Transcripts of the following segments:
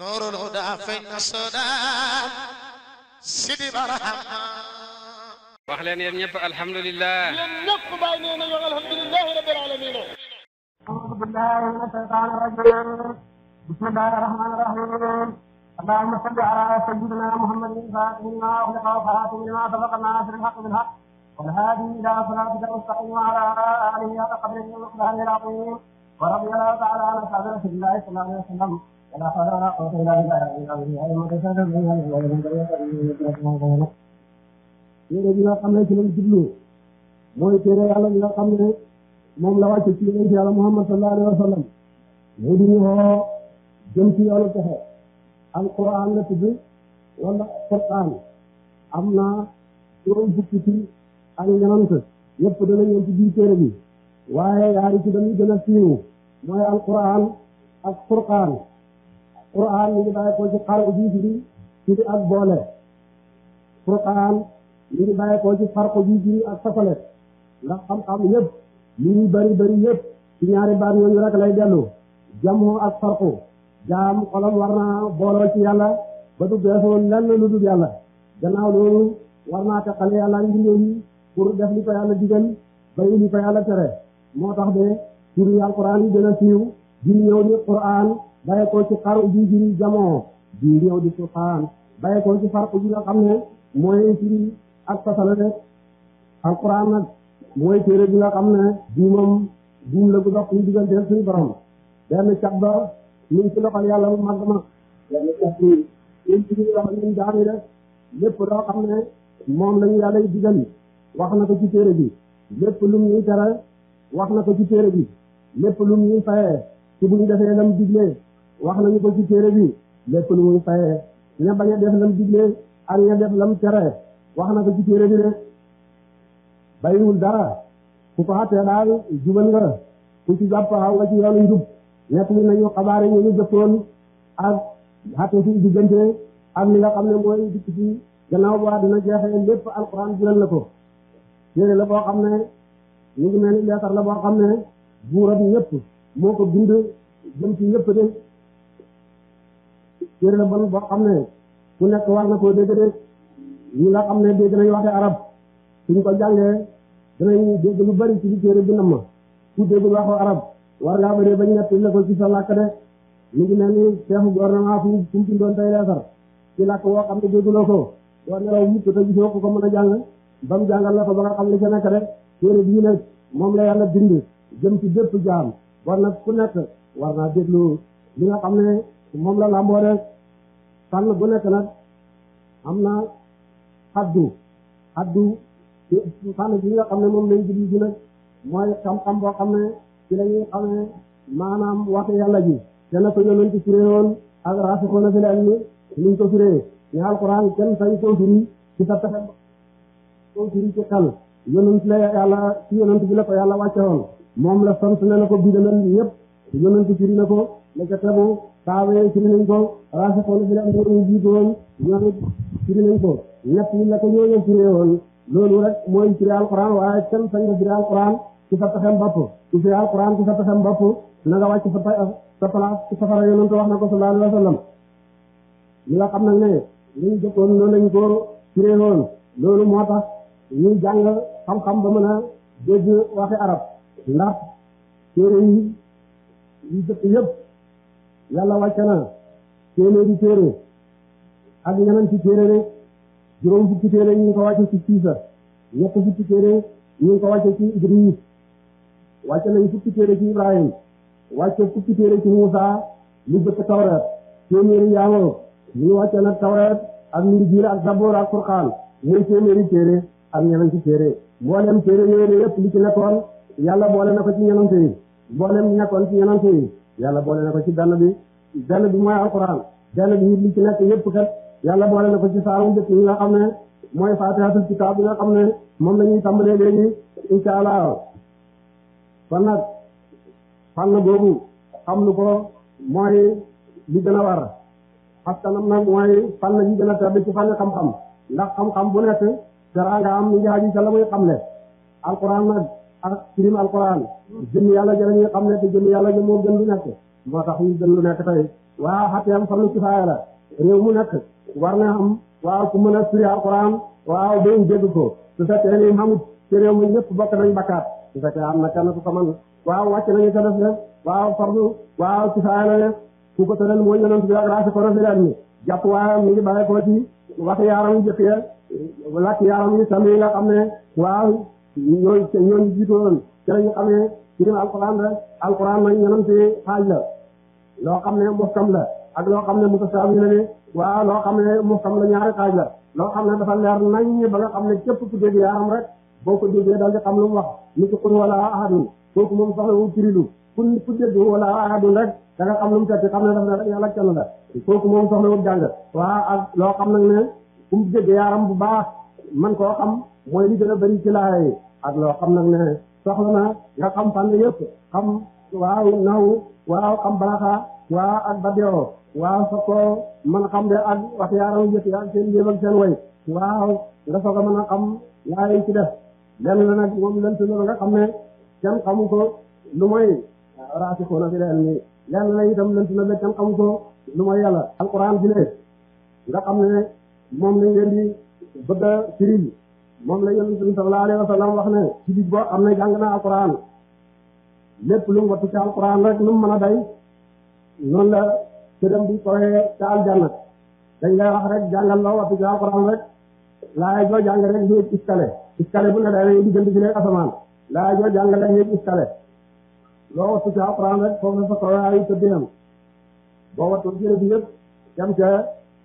نور الهدى فين السودان سيدي برحمة wax leen yéen ñëpp alhamdulilah. yéen ñëpp bàyyi nee nañu alhamdulilah rabbil alamin. أعوذ بالله من الشيطان الرجيم بسم الله الرحمن الرحيم اللهم صل على سيدنا محمد الفاتح لما أغلق وخاتم لما سبق ناصر الحق بالحق والهادي إلى صراطك المستقيم وعلى آله حق قدره ومقداره العظيم ورضي الله تعالى عن أصحاب رسول الله صلى الله عليه وسلم ولا حول ولا قوة إلا بالله téere bi nga xam ne ci lañ jublu mooy téere yàlla bi nga xam ne moom la wàcce ci yonent yàlla Muhammad sallallahu alayhi wa sallam mu di ñu woo jëm ci yoonu texe alquran la tudd wala Qur'an am na juróom fukki ci ak ñenant yëpp dana ñëw ci biir téere bi waaye yaari ci dañuy gën a siiw mooy alquran ak Furqaan Qur'an mi ngi bàyyi ko ci xar bi ci ak boole Furqaan li ngi bàyyi ko ci farko bi ak safale ndax xam-xam yëpp li ñu bari yëpp ci ñaari baat ñooñu rek lay dellu jamoo ak farko jaam xolam war naa booloo ci yàlla ba du beesoon lenn lu dul yàlla gannaaw loolu war naa teqale yàlla ngir yi pour def li ko yàlla digal bayi li ko yàlla tere moo tax de turi alquran yi gën a siiw di ñëw di Qur'an bàyyi ko ci xaru bi jamoo di ñëw di Furqaan bàyyi ko ci farko bi nga xam ne mooy firi ak fasale rek alquran nag mooy téere bi nga xam ne bii moom buum la bu dox suñu digganteel suñu borom benn cat ba ñu ngi ci loxol yàlla bu mag ma benn cat bi ñun ci loxol ñun jaami rek lépp loo xam ne moom lañu yàlla y digal wax na ko ci téere bi lépp lum ñuy tere wax na ko ci téere bi lépp lum ñuy fayee ci buñ defee lam diglee wax nañu ko ci téere bi lépp lu muy fayee ña bañ a def lam diglee ak ña def lam tere wax na ko ci téere bi de bàyyiwul dara ku ko xattee daal jubal nga ku ci jàpp xaw nga ci yoonu njub nekk li nañu xabaar yi ñu jëppoon ak xatte ci diggante ak li nga xam ne mooy dikk ci gannaaw ba dina jeexee lépp alquran jëlal na ko téere la boo xam ne ñu ngi mel ni leetar la boo xam ne buuram ñëpp moo ko bind jëm ci ñëpp de téere la bon boo xam ne ku nekk war na koo dégg de ñi nga xam ne dégg nañu waxe arab suñ ko jàngee danañ dégg lu bari ci bi téere bi nam ma ku déggul waxu arab war ngaa bëree bañ ñett la ko ci sa làkk de ñu ngi mel ni chefu gouvernement fu mu bindoon tey leesar ci làkk woo xam ne dégguloo ko doo nelaw mukk te gisoo ko mën a jàng ba mu jàngal la ko ba nga xam li ca nekk de téere bii nag moom la yàlla bind jëm ci bépp jaam bon nag ku nekk war naa déglu li nga xam ne moom la làmboo de fànn bu nekk nag am na addu fànn bi nga xam ne moom lañ jublu ci nag mooy xam-xam boo xam ne ci la ñuy xamee maanaam waxi yàlla ji te na ko yonent firee woon ak raasixuuna fil ilmi niñ ko firee ñu alquran kenn sañ koo firi ci sa pexe koo firi ci xel yonent la yàlla ci yonent bi la ko yàlla wàcce woon moom la sant ne na ko bidalal ñëpp yonent firi na ko la ca tegu saawee firi nañ ko raasixuuna fil ilmi ñu jiitu woon ñoom firi nañ ko ñett yi la ko ñooñu firee woon loolu rek mooy firi alquran waaye kenn sañ nga firi alquran ci sa pexem bopp ci firi alquran ci sa pexem bopp na nga wàcc sa place ci safara yonent wax na ko sallallahu alayhi wa sallam ñi nga xam nag ne liñ jëkkoon noonu lañ ko firee woon loolu moo tax ñuy jàng xam-xam ba mën a dégg waxi arab ndax téere yi jëkk yëpp yàlla wàcce na téeméeri téere ak ñeneen ci téere rek juróom fukki téere ñu ngi ko wàcce ci Siisa ñett fukki téere ñu ngi ko wàcce ci Idris wàcce nañ fukki téere ci Ibrahim wàcce fukki téere ci Muusa lu jëkk Tawreet téeméeri yaangoo ñu wàcce nag Tawreet ak Linjiil ak Zaboor ak Furqaan muy téeméeri téere ak ñeneen ci téere mboolem téere yooyu yëpp li ci nekkoon yàlla boole na ko ci ñenante yi mboolem nekkoon ci ñenante yi yàlla boole na ko ci benn bi mooy alquran benn bi li ci nekk yëpp kat yàlla boole na ko ci saaru njëkk yi nga xam ne mooy faatihatul kitaab bi nga xam ne moom la ñuy tàmbalee léegi insha allah kon nag fànn boobu xam lu ko mooy li gën a war askanam nag mooy fànn yi gën a tedd ci fànn xam-xam ndax xam-xam bu nekk teraanga am ñu ngi aju ca la muy xamle alquran nag ak firim alquran jëm yàlla jëla ñuy xam ne te jëm yàlla ja moo gën lu nekk moo tax ñu gën lu nekk tey waaw xateem farlu kifaaya la réew mu nekk war na am waaw ku mën a firi alquran waaw bañ dégg ko su fekkee ni xamut ci réew mi ñëpp bokk nañ bakkaat su fekkee am na kenn ku ko mën waaw wàcc nañu ca def rek waaw farlu waaw kifaaya la ne ku ko tëral mooy yonent bi ak raasi ko rafet mi jàpp waaye mi ngi bàyyi ko ci wax yaaram yu jëkk ya lakk yaaram yi tam yi nga xam ne waaw ñooñu jiitoon ci lañu xamee ci dina alquran rek alquran nag ñenanti xaaj la loo xam ne muhkam la ak loo xam ne mutasaabi la ne waaw loo xam ne muhkam la ñaari xaaj la loo xam ne dafa leer nañ ba nga xam ne képp ku dégg yaaram rek boo ko déggee daal di xam lu mu wax ni ci qul wala ahadun kooku moom soxla wu firilu ku dégg wala ahadun rek da nga xam lu mu tekki xam ne dafa ne rek yàlla kenn la kooku moom soxla wu jàng waaw ak loo xam nag ne ku mu dégg yaaram bu baax man koo xam mooy li gën a bëri ci laay ak loo xam nag ne soxla na nga xam fànn yëpp xam waaw naw waaw xam balaxa waaw ak badeo waaw sa ko mën a xam de ak wax yaaram yëpp ak seen jéem ak seen way waaw nga soog a mën a xam laay ci def lenn la nag moom lent la nga xam ne kenn xamu ko lu mooy raasi ko na fi leen ni lenn la itam lent la kenn xamu ko lu mooy yàlla alquran ji ne nga xam ne moom lañ leen di bëgg a firi moom la yonent bi sallallahu alayhi wa sallam wax ne ci bis boo xam ne jàng na alquran lépp lu mu wattu ci alquran rek lu mu mën a day noonu la këdam bi koyee ca aljanna dañ lay wax rek jàngal loo wattu ci alquran rek laay joo jàng rek yéeg iskale bu ne day diggante ci leen asamaan laay joo jàng rek yéeg iskale loo wattu ci alquran rek foofu la sa koyee ay tëddinam boo wattu jërë bi yëpp dem ca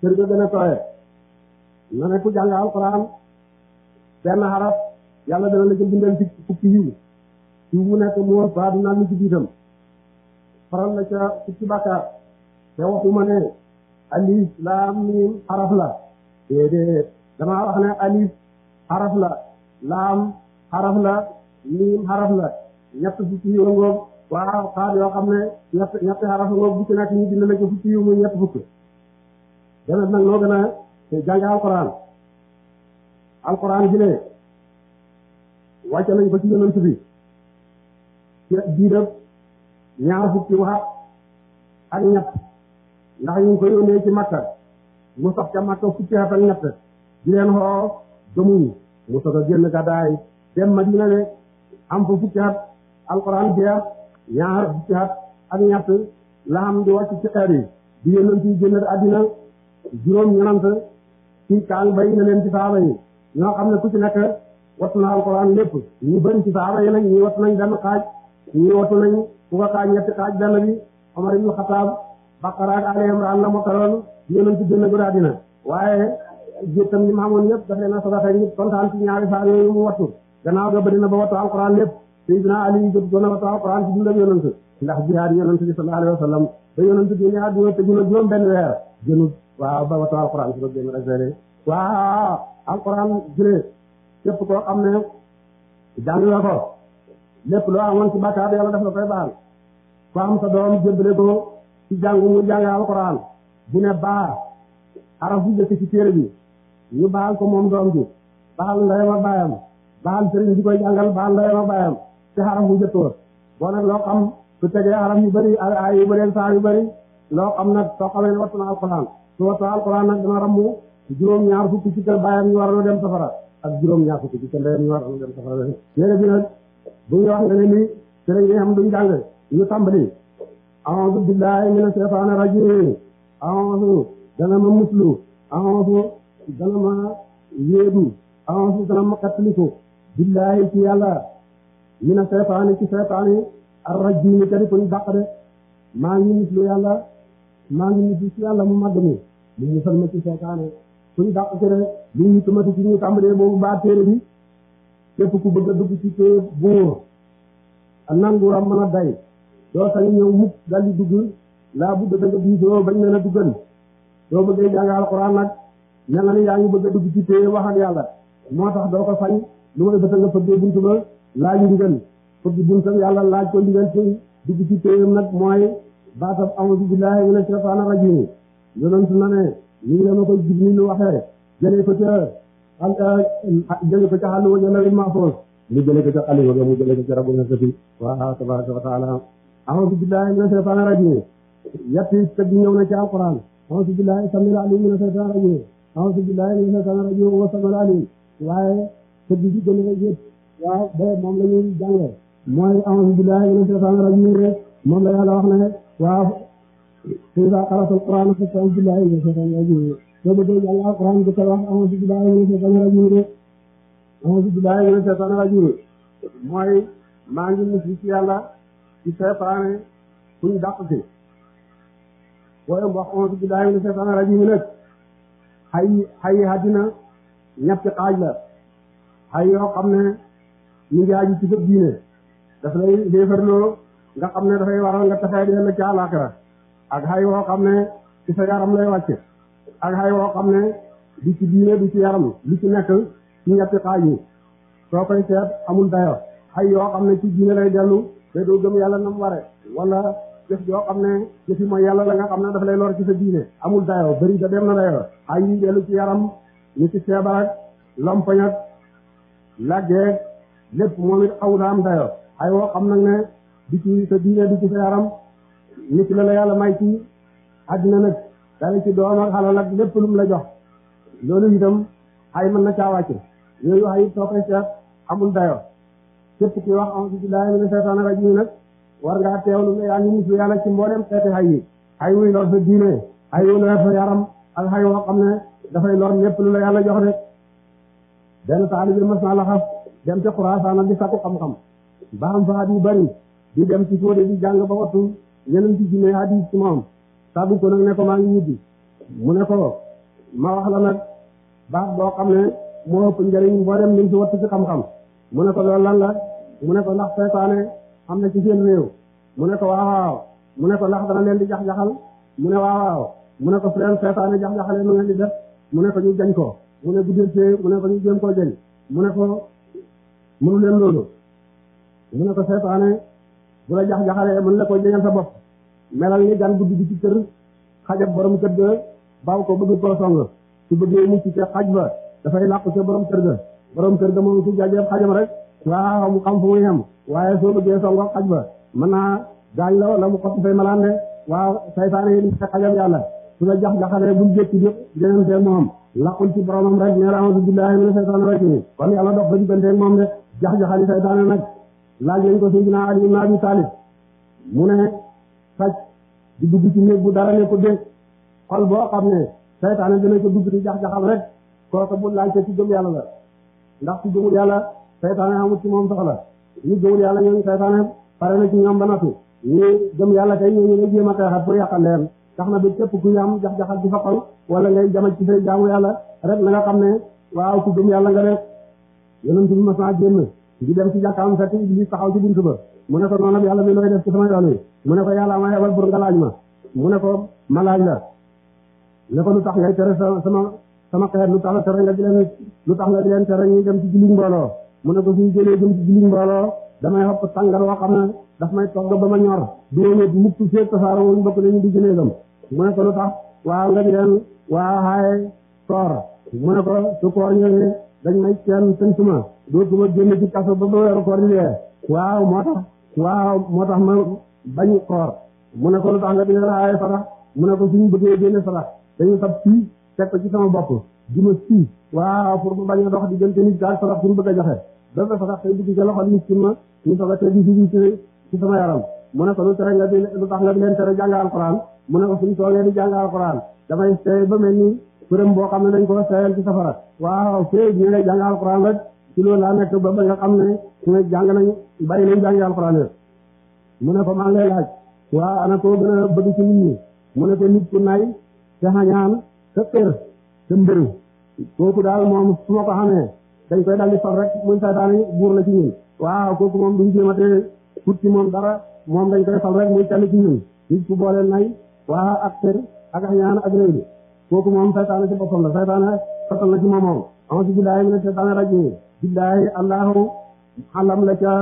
kër ga gën a koyee na ne ku jàng alquran benn xaraf yàlla dana la ca bindal ci fukki yiw ci wu nekk mu war faa dinaa lu ci biitam faral la ca fukki bàkkaar te waxuma ne alif laam miim xaraf la déedéet damaa wax ne alif xaraf la laam xaraf la miim xaraf la ñett fukki yiw ngoog waaw xaar yoo xam ne ñetti xaraf ngoog bu ci nekk ñu bind la ca fukki yiw muy ñett fukk demet nag noo gën a jàng alquran ji ne wàcce nañ ko ci yonent bi ci diirab ñaar fukki waxat ak ñett ndax ñu ngi ko yónnee ci Makka mu sax ca Makka fukki at ak ñett di leen xoo gëmuñu mu soog a génn gàddaay dem Madina ne am fa fukki at alquran jeex ñaar fukki at ak ñett la am di wàcc ci xeer yi di yonent yi génn àddina juróom-ñenant ci kaan bay na leen ci saaba yi ñoo xam ne ku ci nekk wattu na alquran lépp ñu bëri ci saaba yi nag ñii wattu nañ benn xaaj ñii wattu nañ ku ko xaaj ñetti xaaj benn bi Omar ibn Khattab Baqara ak Ali Imran la mokkaloon yonent ci génn gu àddina waaye jiitam ñi ma xamoon ñëpp daf leen a sadaxe ñëpp kontaan ci ñaari saar yooyu mu wattu gannaaw ga bëri na ba wattu alquran lépp Sayyidina Ali jot doon na wattu alquran ci dundam yonent ndax jihaad yonent bi sallallahu alayhi wa sallam ba yonent bi ne àddina te gën a juróom benn weer gënul waaw ba wattu alquran su ko génn rek waaw alquran jëlee képp koo xam ne jàng nga ko lépp loo amoon ci bàkkaar yàlla def la koy baal ko am sa doom jébbale ko ci jàngu mu jàng alquran bu ne baa araf bu jëkk ci téere bi ñu baal ko moom doom bi baal ndeyam ak baayam baal sëriñ bi koy jàngal baal ndeyam ak baayam ci araf bu jëkkoor boo nag loo xam su tegee araf yu bëri ay yu bëri saa yu bëri loo xam nag soo xamee ne wattu na alquran su wattu alquran nag dana rammu juróom-ñaar fukki ci kër baayam ñu war a dem safara ak juróom-ñaar fukki ci kër ndeyam ñu war a dem safara téere bi nag bu ñu wax nga ne ni sëriñ yi am duñ jàng ñu tàmbali a'uuzu billahi mina shaytaani rajiim a'uuzu dana ma muslu a'uuzu dana ma yéedu a'uuzu dana ma xattaliku billahi ci yàlla mina shaytaani ci shaytaani ar-rajiim kadi ko ñu dàq de maa ngi muslu yàlla maa ngi muslu ci yàlla mu màgg mi mu musal ma ci shaytaani kuñ dàq ci rek li ñu tumati ci ñu tàmbalee boobu baa téere bi képp ku bëgg a dugg ci téere buur a nanguram mën a day doo sañ ñëw mukk dal di dugg laa budda da nga diisoo bañ leen a duggal doo bëggee jàng alxuraan nag mel na ni yaa ngi bëgg a dugg ci téere wax ak yàlla moo tax doo ko sañ lu may bëta nga fëggee buntu ba laaj ndigal fëgg buntam yàlla laaj ko ndigal ci dugg ci téeram nag mooy baatab a'uuzu billaahi mina shaytaani rajiim yonent na ne ñu ngi leen ko Jibril waxee jëlee ko ca xàll wa jëlawil mahfuus mu jëlee ko ca xàll wa mu jëlee ko ca rabbul izzati wa tabaaraka wa taala a'uuzu billaahi mina shaytaani rajiim yetti tëgg ñëw na ci alquran a'uuzu billahi samil alim mina shaytaani rajiim a'uuzu billahi mina shaytaani rajiim wa samil alim waaye tëgg bi gën a yëpp waaw ba moom la ñuy jàngee mooy a'uuzu billahi mina shaytaani rajiim rek moom la yàlla wax ne waaw iza qara'tal qur'aana fasta'id billahi mina shaytaani rajiim soo bëggee jàng alquran di ko wax a'uuzu billahi mina shaytaani rajiim rek a'uuzu billahi mina shaytaani rajiim mooy maa ngi mucc ci yàlla ci seytaane kuñ dàq ci booy wax a'uuzu billahi mina shaytaani rajiim nag xay àddina ñetti xaaj la xay yoo xam ne ñu ngi aju ci sa diine daf lay xéefarloo nga xam ne dafay waral nga taxee dell ci àllaaxira ak xay yoo xam ne ci sa yaram lay wàcce ak xay yoo xam ne du ci diine du ci yaram lu ci nekk ci ñetti xaaj yi soo koy seet amul dayo xay yoo xam ne ci diine lay dellu te doo gëm yàlla nam ware wala jëf yoo xam ne jëfi mooy yàlla la nga xam ne daf lay lor ci sa diine amul dayo bëri da dem na dayo xay yi dellu ci yaram ñu ci feebar ak lompoñ ak laggeeg lépp moom it xaw da am dayo xay woo xam nag ne di ci sa diine di ci sa yaram nit la yàlla may ci àddina nag dale ci doom ak xalal ak lépp lu mu la jox loolu itam xay mën na caawàcce yooyu xay soo koy seet amul dayo képp ki wax a'uuzu billaahi mina shaytaani rajiim nag war ngaa teewlu ne yaa ngi musu yàlla ci mboolem xeeti xay yi xay wuy lor sa diine xay wuy lor sa yaram ak xay woo xam ne dafay lor ñépp lu la yàlla jox rek benn taalibe mas naa la xas dem ci Xuraasaan di sakku xam-xam ba am fa at yu bari di dem ci fóode di jàng ba wattu ñeneen ci junne hadiis ci moom sabu ko nag ne ko maa ngi ñibbi mu ne ko ma wax la nag baax boo xam ne moo ëpp njëriñ boo dem liñ ci wattu ci xam-xam mu ne ko loolu lan la mu ne ko ndax seytaane am na ci seen réew mu ne ko waaw mu ne ko ndax dana leen di jax-jaxal mu ne waaw mu ne ko fu leen seytaane jax-jaxale nu ngeen di def mu ne ko ñu jañ ko mu ne guddee mu ne ko ñu jéem koo jañ mu ne ko mënu leen loolu mu ne ko seytaane bu la jax-jaxalee mën la ko jañal sa bopp melal ni gan guddi gi ci kër xajab borom kër ga baaw ko bëgg koo song su bëggee mucc ca xaj ba dafay làqu ca borom kër ga moom su jajeeb xajam rek waaw mu xam fu muy yem waaye soo bëggee songo xaj ba mën naa gaañ la wala mu xott fay malaan de waaw saytaane yi sa xajam yàlla su la jax-jaxalee bul jékki di jënanteeg moom laqul ci boromam rek ne a'uuzu billaahi mina shaytaani rajiim kon yàlla dox ba digganteeg moom de jax-jaxali saytaane nag laaj lañ ko Sayyidina Ali ibn Abi Talib mu ne sàcc di dugg ci néeg bu dara ne ko dégg xol boo xam ne saytaane dina ko dugg ci jax-jaxal rek kooku bu laaj ci gëm yàlla la ndax ci gëmul yàlla saytaane amul ci moom soxla ñu gëmul yàlla ñooñu saytaane pare na ci ñoom ba noppi ñu gëm yàlla kay ñooñu la jéem a xeexat pour yàqal leen tax na ba képp ku am jax-jaxal ci sa xol wala ngay jamal ci say jaamu yàlla rek na nga xam ne waaw ku gëm yàlla nga def yonent bi mas naa génn di dem ci jàkkaam fekk Iblis taxaw ci buntu ba mu ne ko noonu yàlla mi looy def ci sama yoon wi mu ne ko yàlla ma yebal pour nga laaj ma mu ne ko ma laaj la ne ko lu tax ngay tere sama xeet lu tax la tere nga di leen lu tax nga di leen tere ñu dem ci julli mbooloo mu ne ko suñu jëlee jëm ci julli mbooloo damay xopp tàngal woo xam ne daf may togg ba ma ñor duóoñet mukk feeg tasaaro wuñu bokk nañu di néegam mu ne ko lu tax waaw nga di leen waa xaaye koor mu ne ko su koor ñëwee dañ may kenn sëntuma dootuma génn ci kaso ba weeru koor di dee waaw moo tax ma bañ koor mu ne ko lu tax nga di leen xaaye sarax mu ne ko suñu bëggee génne sarax dañu tab fii teg ko ci sama bopp di ma fii waaw pour mu bañ a dox diggante nit daal sarax suñu bëgg a joxe dafa sarax tey dugg ci loxo miskin ma ñu soog a tey di fii ci sama yaram mu ne ko lu tax nga di leen tere jàng alxuraan mu ne ko suñu toogee di jàng alxuraan damay seey ba mel ni përëm boo xam ne dañ ko seeyal ci safara waaw fee ñu ngay jàng alxuraan rek ci loolu laa nekk ba nga xam ne su nga jàng nañ bàyyi nañ jàng alxuraan mu ne ko maa ngi lay laaj waaw ana koo gën a bëgg ci nit ñi mu ne ko nit ku nay te xañaan te xër te mbëru kooku daal moom su ma ko xamee dañ koy daldi fal rek muy saytaane buur la ci ñun waaw kooku moom duñ jéematee put ci moom dara moom dañ koy fal rek muy tali ci ñun nit ku boole nay waa ak xër ak xañaan ak réy kooku moom saytaane ci boppam la saytaane fatal na ci moom a'uuzu billaahi mina shaytaani rajiim billaahi allahu xalam la ca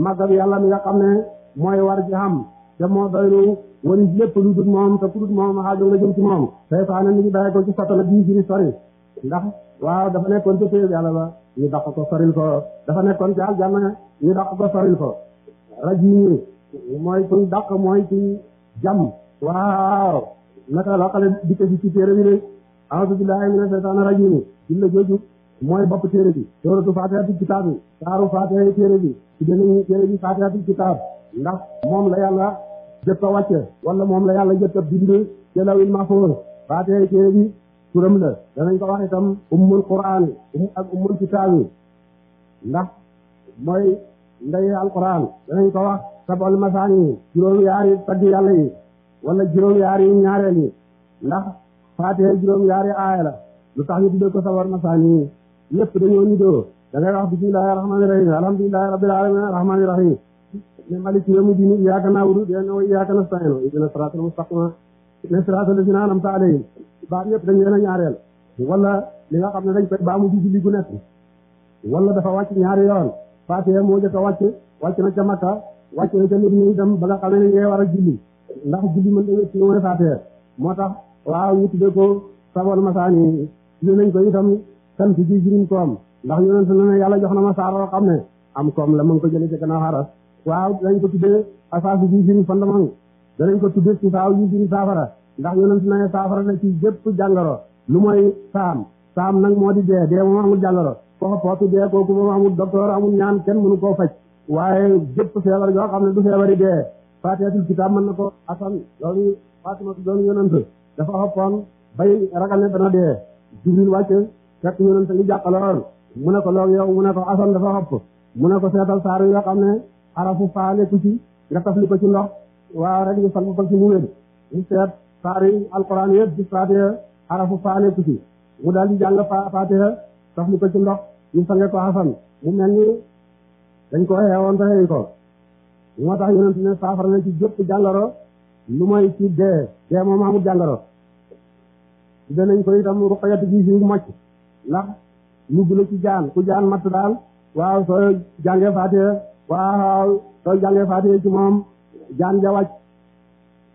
màggab yàlla mi nga xam ne mooy war ci xam te moo doylu wari lépp lu dul moom te ku dul moom xaajo nga jëm ci moom saytaane mi ngi bàyyi ko ci satala bii firi sori ndax waaw dafa nekkoon ci téye yàlla ba ñu dàq ko soril ko dafa nekkoon ci aljanna ñu dàq ko soril ko rajiim mooy kuñ dàq mooy ci jàmm waaw naka la xale dikke ci téere bi de a'uuzu billahi mina shaytaani rajiim jumla jooju mooy bopp téere bi suuratu faatihatul kitaab bi saaru faatiha téere bi ci danañu téere bi faatihatul kitaab ndax moom la yàlla jëkk a wàcce wala moom la yàlla jëkk a bind ci lawil mahfuus faatiha téere bi turam la danañ ko wax itam ummul qur'aan ak ummul kitaab yi ndax mooy ndey alquran danañ ko wax sab'ul masaani juróom yaari tagg yàlla yi wala juróom yaari ñaareel yi ndax faatiha juróom yaari aaya la lu tax ñu tuddee ko sab'ul masaani lépp dañoo nidoo da ngay wax bismillahir rahmanir rahim alhamdulillahi rabbil alamin arrahmanir rahim ne maliki yawmi din iyyaka na'budu wa iyyaka nasta'in ihdinas siratal mustaqim siratal lazina an'amta alayhim baat yëpp dañ leen a ñaareel wala li nga xam ne dañ koy baamu ci julli gu nekk wala dafa wàcc ñaari yoon faatiha moo jëkk a wàcc na ca Makka wàcc na ca Medina itam ba nga xam ne ngay war a julli ndax julli mën da ci mooy faatiha moo tax waaw ñu tuddee ko sab'ul masaani ñu nañ ko itam sant ji jiriñ koom ndax yonent na ne yàlla jox na ma saaroo xam ne am koom la mu ngi ko jëlee ci gannaaw xaras waaw dañ ko tuddee asaasu ji jiriñ fondement danañ ko tuddee ci saaw ji jiriñ saafara ndax yonent na ne saafara la ci bépp jàngoro lu mooy saam nag moo di dee moom amul jàngoro ko pootu dee kooku moom amul docteur amul ñaan kenn mënu koo faj waaye bépp feebar yoo xam ne du feebari dee faatihatul kitaab mën na ko asan loolu Faatimatu doon yonent dafa xoppoon bay ragal ne dana dee Jibril wàcc fekk yonent ngi jàqaloon mu ne ko loog yow mu ne ko asan dafa xopp mu ne ko seetal saar yoo xam ne arafu faale ku ci nga tafli ko ci ndox waaw rek ñu fal ko ci mu wér ñu seet saar yi alquran yëpp di faatiha arafu faale ku ci mu daal di jàng faatiha tafli ko ci ndox ñu sange ko asan mu mel ni dañ ko xeewoon te xëy ko moo tax yonent ne saafara na ci jëpp jàngoro lu mooy ci dee moom amul jàngoro danañ ko itam ruqayatu ji fi mocc ndax ñu gula ci jaan ku jaan matt daal waaw soo jàngee faatiha waaw soo jàngee faatiha ci moom jaan ja wàcc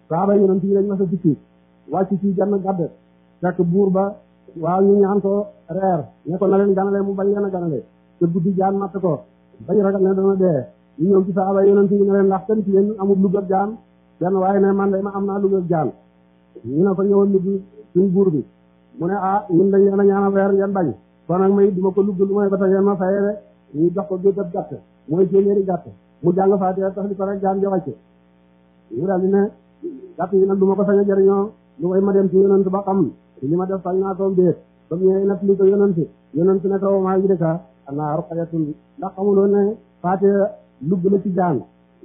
saaba yonent yi dañ mas a tukki wàcc ci jann gadd fekk buur ba waaw ñu ñaan ko reer ne ko na leen ganale mu bañ leen a ganale te guddi jaan matt ko bañ ragal ne dana dee ñu ñëw ci saaba yonent yi ne leen ndax kenn ci yéen amul lu gëb jaan kenn waaye ne man de ma am naa lu gëb jaan ñu ne ko ñëwoon lugg suñ buur bi mu ne ñun dañ leen a ñaan a weer ngeen bañ kon nag may duma ko lugg lu mooy ba tax ngeen ma fayee de ñu jox ko gëb gàtt mooy téeméeri gàtt mu jàng faatiha tax li ko rek jaan ja wàcce ñu daal di ne gàtt yi nag du ma ko sañ a jëriñoo lu koy ma dem ci yonent ba xam li ma def sañ naa toom déet ba mu ñëwee nag li ko yonent ne ko maa ngi dëkka anaa ruqayatun ndax xamuloo ne faatiha lugg la ci jaan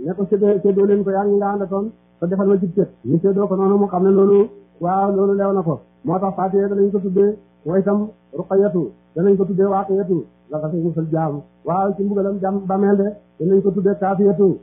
ne ko séddoo leen ko yaa ngi nga àndatoon te defal ma ci cët ñu séddoo ko noonu mu xam ne loolu waaw loolu leew na ko moo tax faatiha danañ ko tuddee mooy itam ruqayatu danañ ko tuddee waaqiyatu la ko fay musal jaam waaw ci mbugalam jaam bameel de danañ ko tuddee kaafiyatu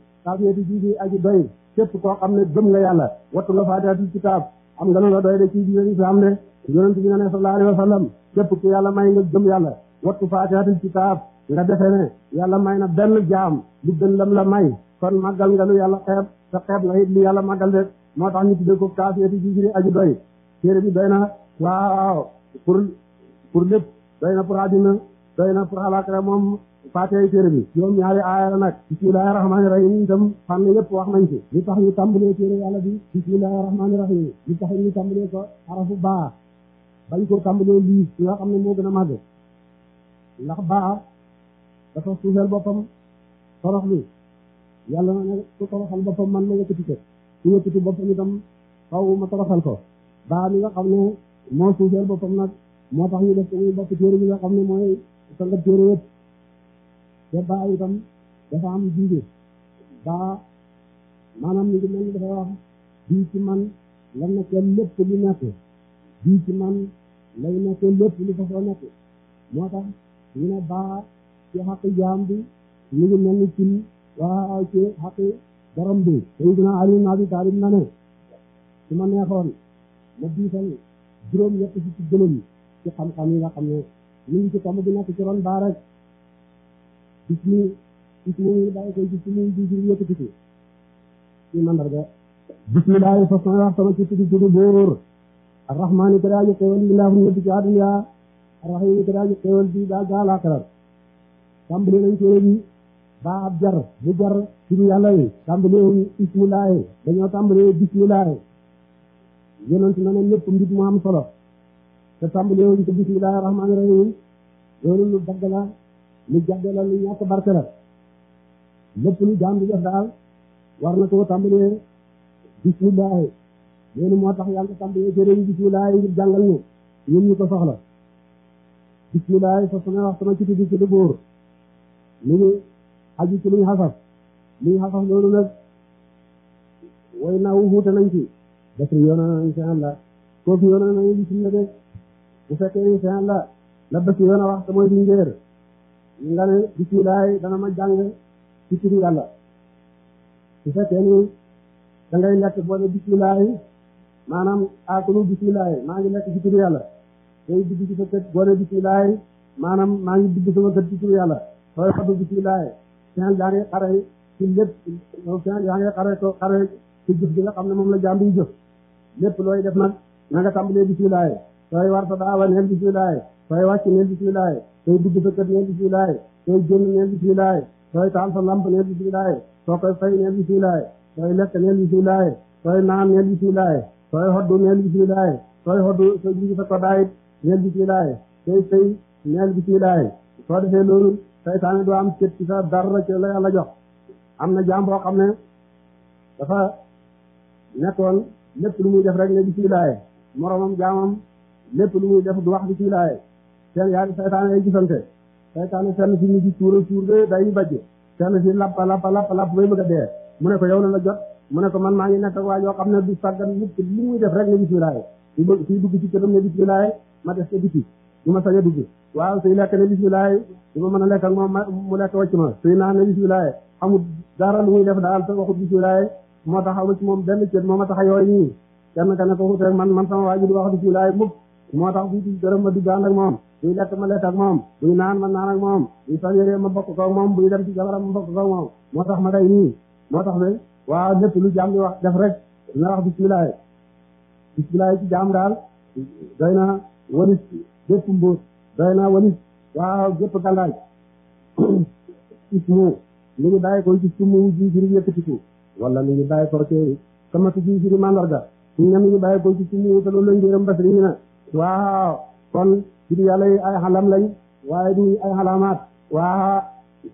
ji di aji doy képp koo xam ne gëm nga yàlla wattu nga faatihatul kitaab am nga la doy de ci diine islam ne yonent bi ne sallallahu alayhi wa sallam képp ku yàlla may nga gëm yàlla wattu faatihatul kitaab nga defee ne yàlla may na benn jaam lu gën lam la may kon màggal nga lu yàlla xeeb te xeeb nga it lu yàlla màggal de moo tax ñu tuddee ko kaafiyatu ji di aji doy téere bi doy na waaw pour lépp doy na pour àddina doy na pour àllaaxira moom faatiha téere bi juróom ñaari aaya la nag bismillahir rahmanir rahim itam fànn yëpp wax nañ ci li tax ñu tàmbalee téere yàlla bi bismillahir rahmanir rahim li tax ñu tàmbalee ko arafu baa bañ ko tàmbalee lii ci nga xam ne moo gën a màgg ndax baa dafa suufeel boppam toroxlu yàlla na ne ku toroxal boppam man ma yëkkati ko ku yëkkati boppam itam xaw ma toroxal ko baa mi nga xam ne moo suufeel boppam nag moo tax ñu def ko muy bopp téere bi nga xam ne mooy sanga téere yëpp te baa itam dafa am jiide baa maanaam ñu ngi mel ni dafay wax bii ci man la nekkee lépp lu nekk bii ci man lay nekkee lépp lu fa soo nekk moo tax ñu ne baa ci xaqi jaam bi ñu ngi mel ni cin waaw ci xaqi borom bi Sayyidina Ali ibn Abi Talib na ne su ma neexoon ma diisal juróom ñett ci gëlëm ci xam-xam yi nga xam ne ñu ngi ci tomb bi nekk ci ron baa rek bismi bàyyi koy bismi di yëkkati ci mandarga bismillahi fas na wax sama ci tuddi buur arrahmaani ka daaji xewal bi laafu ñëpp ci àdduna arrahimi ka daaji xewal bi daa gaalaaxira tàmbali nañ téere bi baa ab jar bu jar turu yàlla yi tàmbali ismullaahi dañoo tàmbali bismillaahi yonent na ne lépp mbir mu am solo te tàmbalee wuñ ko bismillahir rahmanir rahim loolu lu dagg la lu jàdde la lu ñàkk barke la lépp lu jaam di def daal war na ko tàmbalee bismillah loolu moo tax yàlla tàmbalee ci réew bismillah ngir jàngal ñu ñun ñu ko soxla bismillah sa sama wax sama ci tuddi ci lu góor lu ñu aju ci luñ xasaf loolu nag way naawu xuute nañ ci def yoona insha Allah kooku yoona nañu bismillah de bu fekkee insha Allah la bés yoona wax te mooy di ngéer nga ne bismillah dana ma jàng ci turu yàlla su fekkee ni da ngay lekk boole bismillah maanaam aakulu bismillah maa ngi lekk ci turu yàlla day dugg ci sa kër boole bismillah maanaam maa ngi dugg sama kër ci turu yàlla sooy xatu bismillah seen yaa ngi xare ci lépp seen yaa ngi xare ci jëf bi nga xam ne moom la jaam bi jëf lépp looy def nag na nga tàmbalee bismillah sooy war sa daawa neel bismillah sooy wàcc neel bismillah sooy dugg sa kër neel bismillah sooy génn neel bismillah sooy taal sa lamp neel bismillah soo koy fay neel bismillah sooy lekk neel bismillah sooy naan neel bismillah sooy hoddu neel bismillah sooy hoddu sooy jigi sa kodaay neel bismillah sooy sëy neel bismillah soo defee loolu saytaane doo am cët ci sa dara ci la yàlla jox am na jaam boo xam ne dafa nekkoon lépp lu muy def rek ne bismillah moromam jaamam lépp lu muy def du wax bismillah seen yaari saytaane ay gisante saytaane fenn si ñu ci tuur de day bajj fenn si lapp bay bëgg a dee mu ne ko yow la la jot mu ne ko man maa ngi nekk ak waa yoo xam ne du sàggan nit li muy def rek ne bismillah suy dugg ci këram ne bismillah ma def ko biti du ma sañ a dugg waaw suy lekk ne bismillah du ma mën a lekk ak moom mu lekk wacc ma suy naan ne bismillah amul dara lu muy def daal te waxut bismillah moo tax amu ci moom benn cët moo ma tax a yooyu nii kenn ka ne ko xutee man sama waa ji du wax bismillah mukk moo tax buy gërëm ma dugg ànd ak moom buy lekk ma lekk ak moom buy naan ma naan ak moom buy sol yére ma bokk ko moom buy dem ci jabaram ma bokk ko moom moo tax ma day nii moo tax ne waaw lépp lu jaam di wax def rek dina wax bismillah ci jaam daal doy na walis gépp mbóot doy na walis waaw gépp gàllaaj ismu li ngi bàyyi ko ci sumu ji firi yëkkatiku wala li ngi bàyyi ko ci samatu ji firi mandarga suñ ne mi ngi bàyyi ko ci sumu te loolu lañ jërëm basri ñu ne waaw kon ci yàlla yi ay xalam lañ waaye du ay xalamaat waaw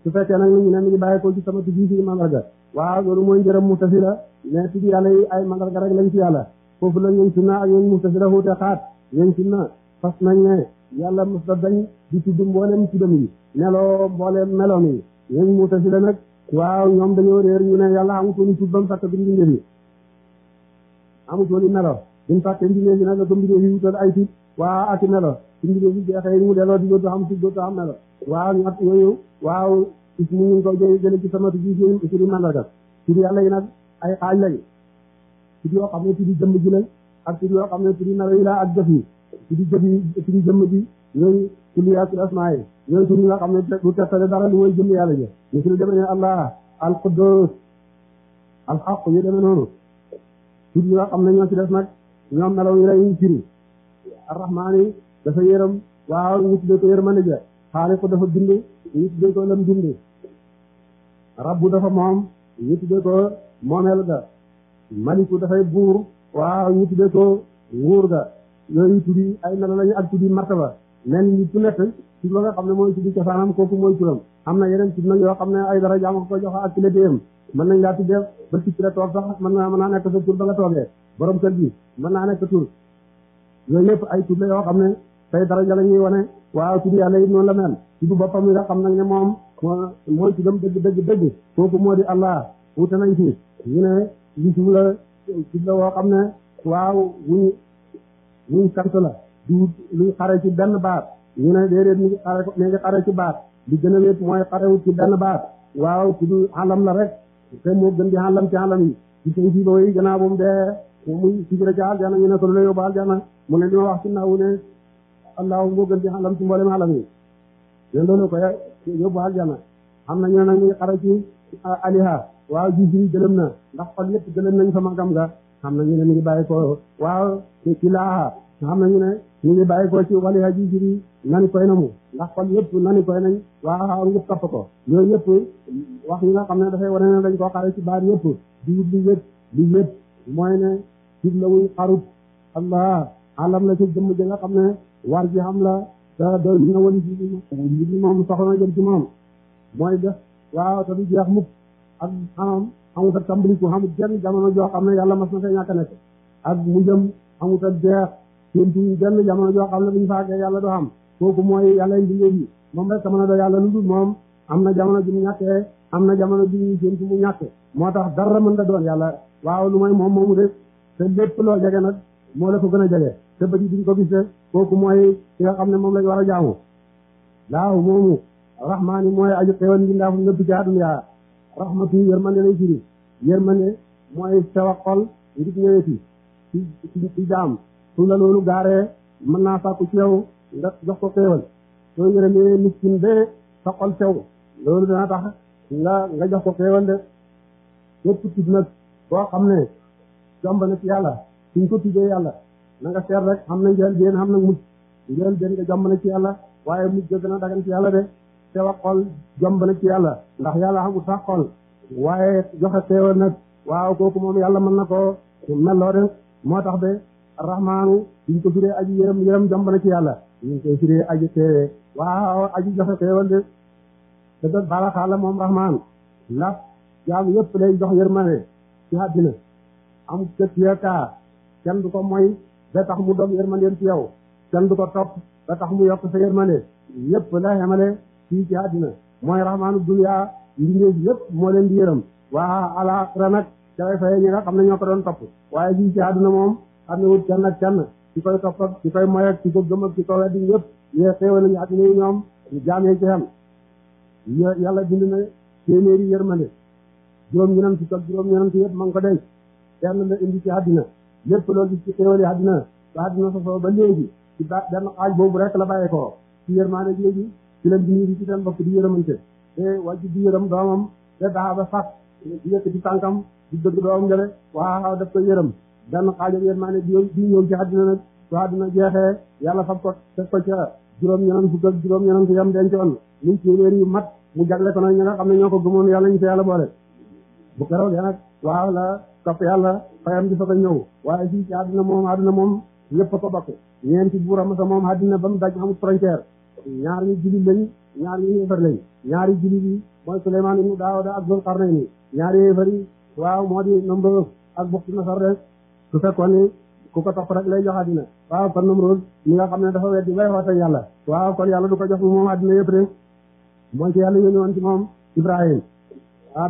su fekkee nag ñu ne mi ngi bàyyi ko ci samatu ji firi mandarga waaw loolu mooy njërëm mutasila mais ci yàlla yi ay mandarga rek lañ ci yàlla foofu la ñun sunna ak ñun mutasila xuute xaat ñun sunna fas nañ ne yàlla mos da dañ di tudd mboolem tuddam yi meloo mboolem meloom yi ñun mutasila nag waaw ñoom dañoo réer ñu ne yàlla amutoon tudd ba mu sàkk bi mbindeef yi amutoon melo bi mu sàkk mbindeef yi nag ko mbindeef yi wutal ay tudd waaw ak melo ci mbindeef yi jeexee mu delloo di dootu xam tudd dootu xam melo waaw ñett yooyu waaw is mu ngi ko jële ci sama tudd yi ci mandarga tudd yàlla yi nag ay xaaj lañ tudd yoo xam ne tudd jëmm ji lañ ak tudd yoo xam ne tudd melo yi la ak jëf yi tudd jëmm ji yooyu kulliyatul asmaa yi yooyu tudd yoo xam ne du teftale dara lu mooy jëmm yàlla ji ñu si lu demee ne Allah al quddus al haq yu demee noonu tudd yoo xam ne ñoo ci des nag ñoom melaw yi lay firi arrahmaan yi dafa yërëm waaw ñu tuddee ko yërmande ja xaaliqu dafa bind ñu tuddee ko lam bind rabbu dafa moom ñu tuddee ko moomeel ga maliku dafay buur waaw ñu tuddee ko nguur ga yooyu tuddi ay melo lañu ak tuddi martaba mel ni ku nekk ci la nga xam ne mooy tuddi cosaanam kooku mooy turam am na yeneen tudd nag yoo xam ne ay dara jaam ko jox ak ci liggéeyam mën nañ laa tuddee ba ci la toog sax mën naa nekk sa tur ba nga toogee borom kër gi mën naa nekk tur yooyu yëpp ay tudd la yoo xam ne tey daraja la ñuy wane waaw tudd yàlla yi noonu la mel tudd boppam yi nga xam nag ne moom mooy tuddam dëgg kooku moo di Allah wute nañ ci ñu ne li tudd la woo xam ne waaw wuñ sant la du luñ xare ci benn baat ñu ne déedéet mi ngi xare ci baat li gën a wéet mooy xarewut ci benn baat waaw tudd xalam la rek te moo gën di xalam ci xalam yi ci suñ fii ba way gannaaw bu mu dee muy sigara ca aljana ñu ne ko lu la yóbbu aljana mu ne li ma wax ci naawu ne allahu moo gën di xalam ci mboolem xalam yi len loolu ko yóbbu aljana xam na ñu ne nag mi ngi xare ci aliha waaw ji fii gëlëm na ndax xol yëpp gëlëm nañ fa magam ga xam na ñu ne mi ngi bàyyi ko waaw ci laaha xam na ñu ne ñu ngi bàyyi ko ci waliha ji fii nani koy na mu ndax xol yëpp nani koy nañ waaw ngir topp ko yooyu yëpp wax yi nga xam ne dafay wane ne dañ koo xare ci baat yëpp di li yëpp mooy ne ci la wuñ xarut Allah alam la ci jëmm ji nga xam ne war ji xam la te doy na wali ji moom soxla na jëm ci moom mooy def waaw te du jeex mukk ak xamam amut ak tàmbaliku xamut jenn jamono joo xam ne yàlla mas na fee ñàkk a nekk ak mu jëm amut ak jeex séntu jenn jamono joo xam ne bu ñu faagee yàlla du xam kooku mooy yàlla mbindeef yi moom rek mën a doon yàlla lu dul moom am na jamono ju mu ñàkkee am na jamono ju ñu séntu mu ñàkk moo tax dara mën da doon yàlla waaw lu mooy moom moomu de te lépp loo jege nag moo la ko gën a jege te bët yi duñ ko gis de kooku mooy ki nga xam ne moom lañ war a jaamu laahu moomu rahmaani mooy aju xéwal ngi ndaafu nëpp ci àdduna rahmatu yërmande lay firi yërmande mooy sew a xol ngir ñëweti ci jaam su la loolu gaaree mën naa sàkku ci yow nga jox ko xéwal soo yërëmee miskin bee sa xol sew loolu dana tax nga jox ko xéwal de képp tudd nag boo xam ne jomb na ci yàlla suñ ko tuddee yàlla na nga seet rek xam na njël benn xam na mucc njël benn nga jomb na ci yàlla waaye mujj gën a dagan ci yàlla de sew a xol jomb na ci yàlla ndax yàlla xamul sax xol waaye joxe xéewal nag waaw kooku moom yàlla mën na ko melloo de moo tax de rahmaanu suñ ko firee aji yërëm jomb na ci yàlla ñu koy firee aji teewee waaw aji joxe xéewal de te dëgg baraxaa la moom rahmaan ndax jaam yëpp lay jox yërmande ci àddina am kët yaakaar kenn du ko moy ba tax mu doom yërmandeen ci yow kenn du ko topp ba tax mu yokk sa yërmande yëpp la xemale fii ci àddina mooy rahmaanu dunya mbindeef yëpp moo leen di yërëm waa alaaxira nag caway faye ñi nga xam ne ñoo ko doon topp waaye fii ci àddina moom xam ne wut kenn ak kenn ci koy topp ak ci koy moy ak ci ko gëm ak ci ko weddi yëpp yee xéewal nañu àddina yi ñoom jaamee ci xam yàlla bind na téeméeri yërmande juróom-ñeneen fukk ak juróom-ñeneen yëpp ma ngi ko denc kenn la indi ci àddina lépp loolu gis ci xéewal yi àddina ba àddina sosoo ba léegi ci benn xaaj boobu rek la bàyyee ko ci yërmande léegi ci leen di ci seen bopp di yërëmante te wàcc di yërëm doomam te daa ba sax di yëkk ci tànkam di dëgg doomam njële waaw daf ko yërëm benn xaajam yërmande di ñëw ci àddina nag su àddina jeexee yàlla fab ko teg ko ca juróom-ñeneen fukk ak juróom-ñeneen yam dencoon luñ téeméer yu mat mu jagle ko nag ñi nga xam ne ñoo ko gëmoon yàlla ñu ci yàlla boole bu keroog nag waaw la topp yàlla fayam di fa ko ñëw waaye fii ci àddina moom ñëpp a ko bokk ñeenti buuram sa moom àddina ba mu daj amul frontière ñaar ñu jullit lañ ñaar ñu yéefar lañ ñaari jullit yi mooy Suleymaan ibnu Daawuda ak Zul Qarnayni ñaari yéefar yi waaw moo di Namruud ak Buxtu Nasar rek su fekkoon ni ku ko topp rek lay jox àddina waaw kon Namruud ñi nga xam ne dafa weddi bay xoote yàlla waaw kon yàlla du ko jox moom àddina yëpp rek mooy ci yàlla yónni woon ci moom Ibrahim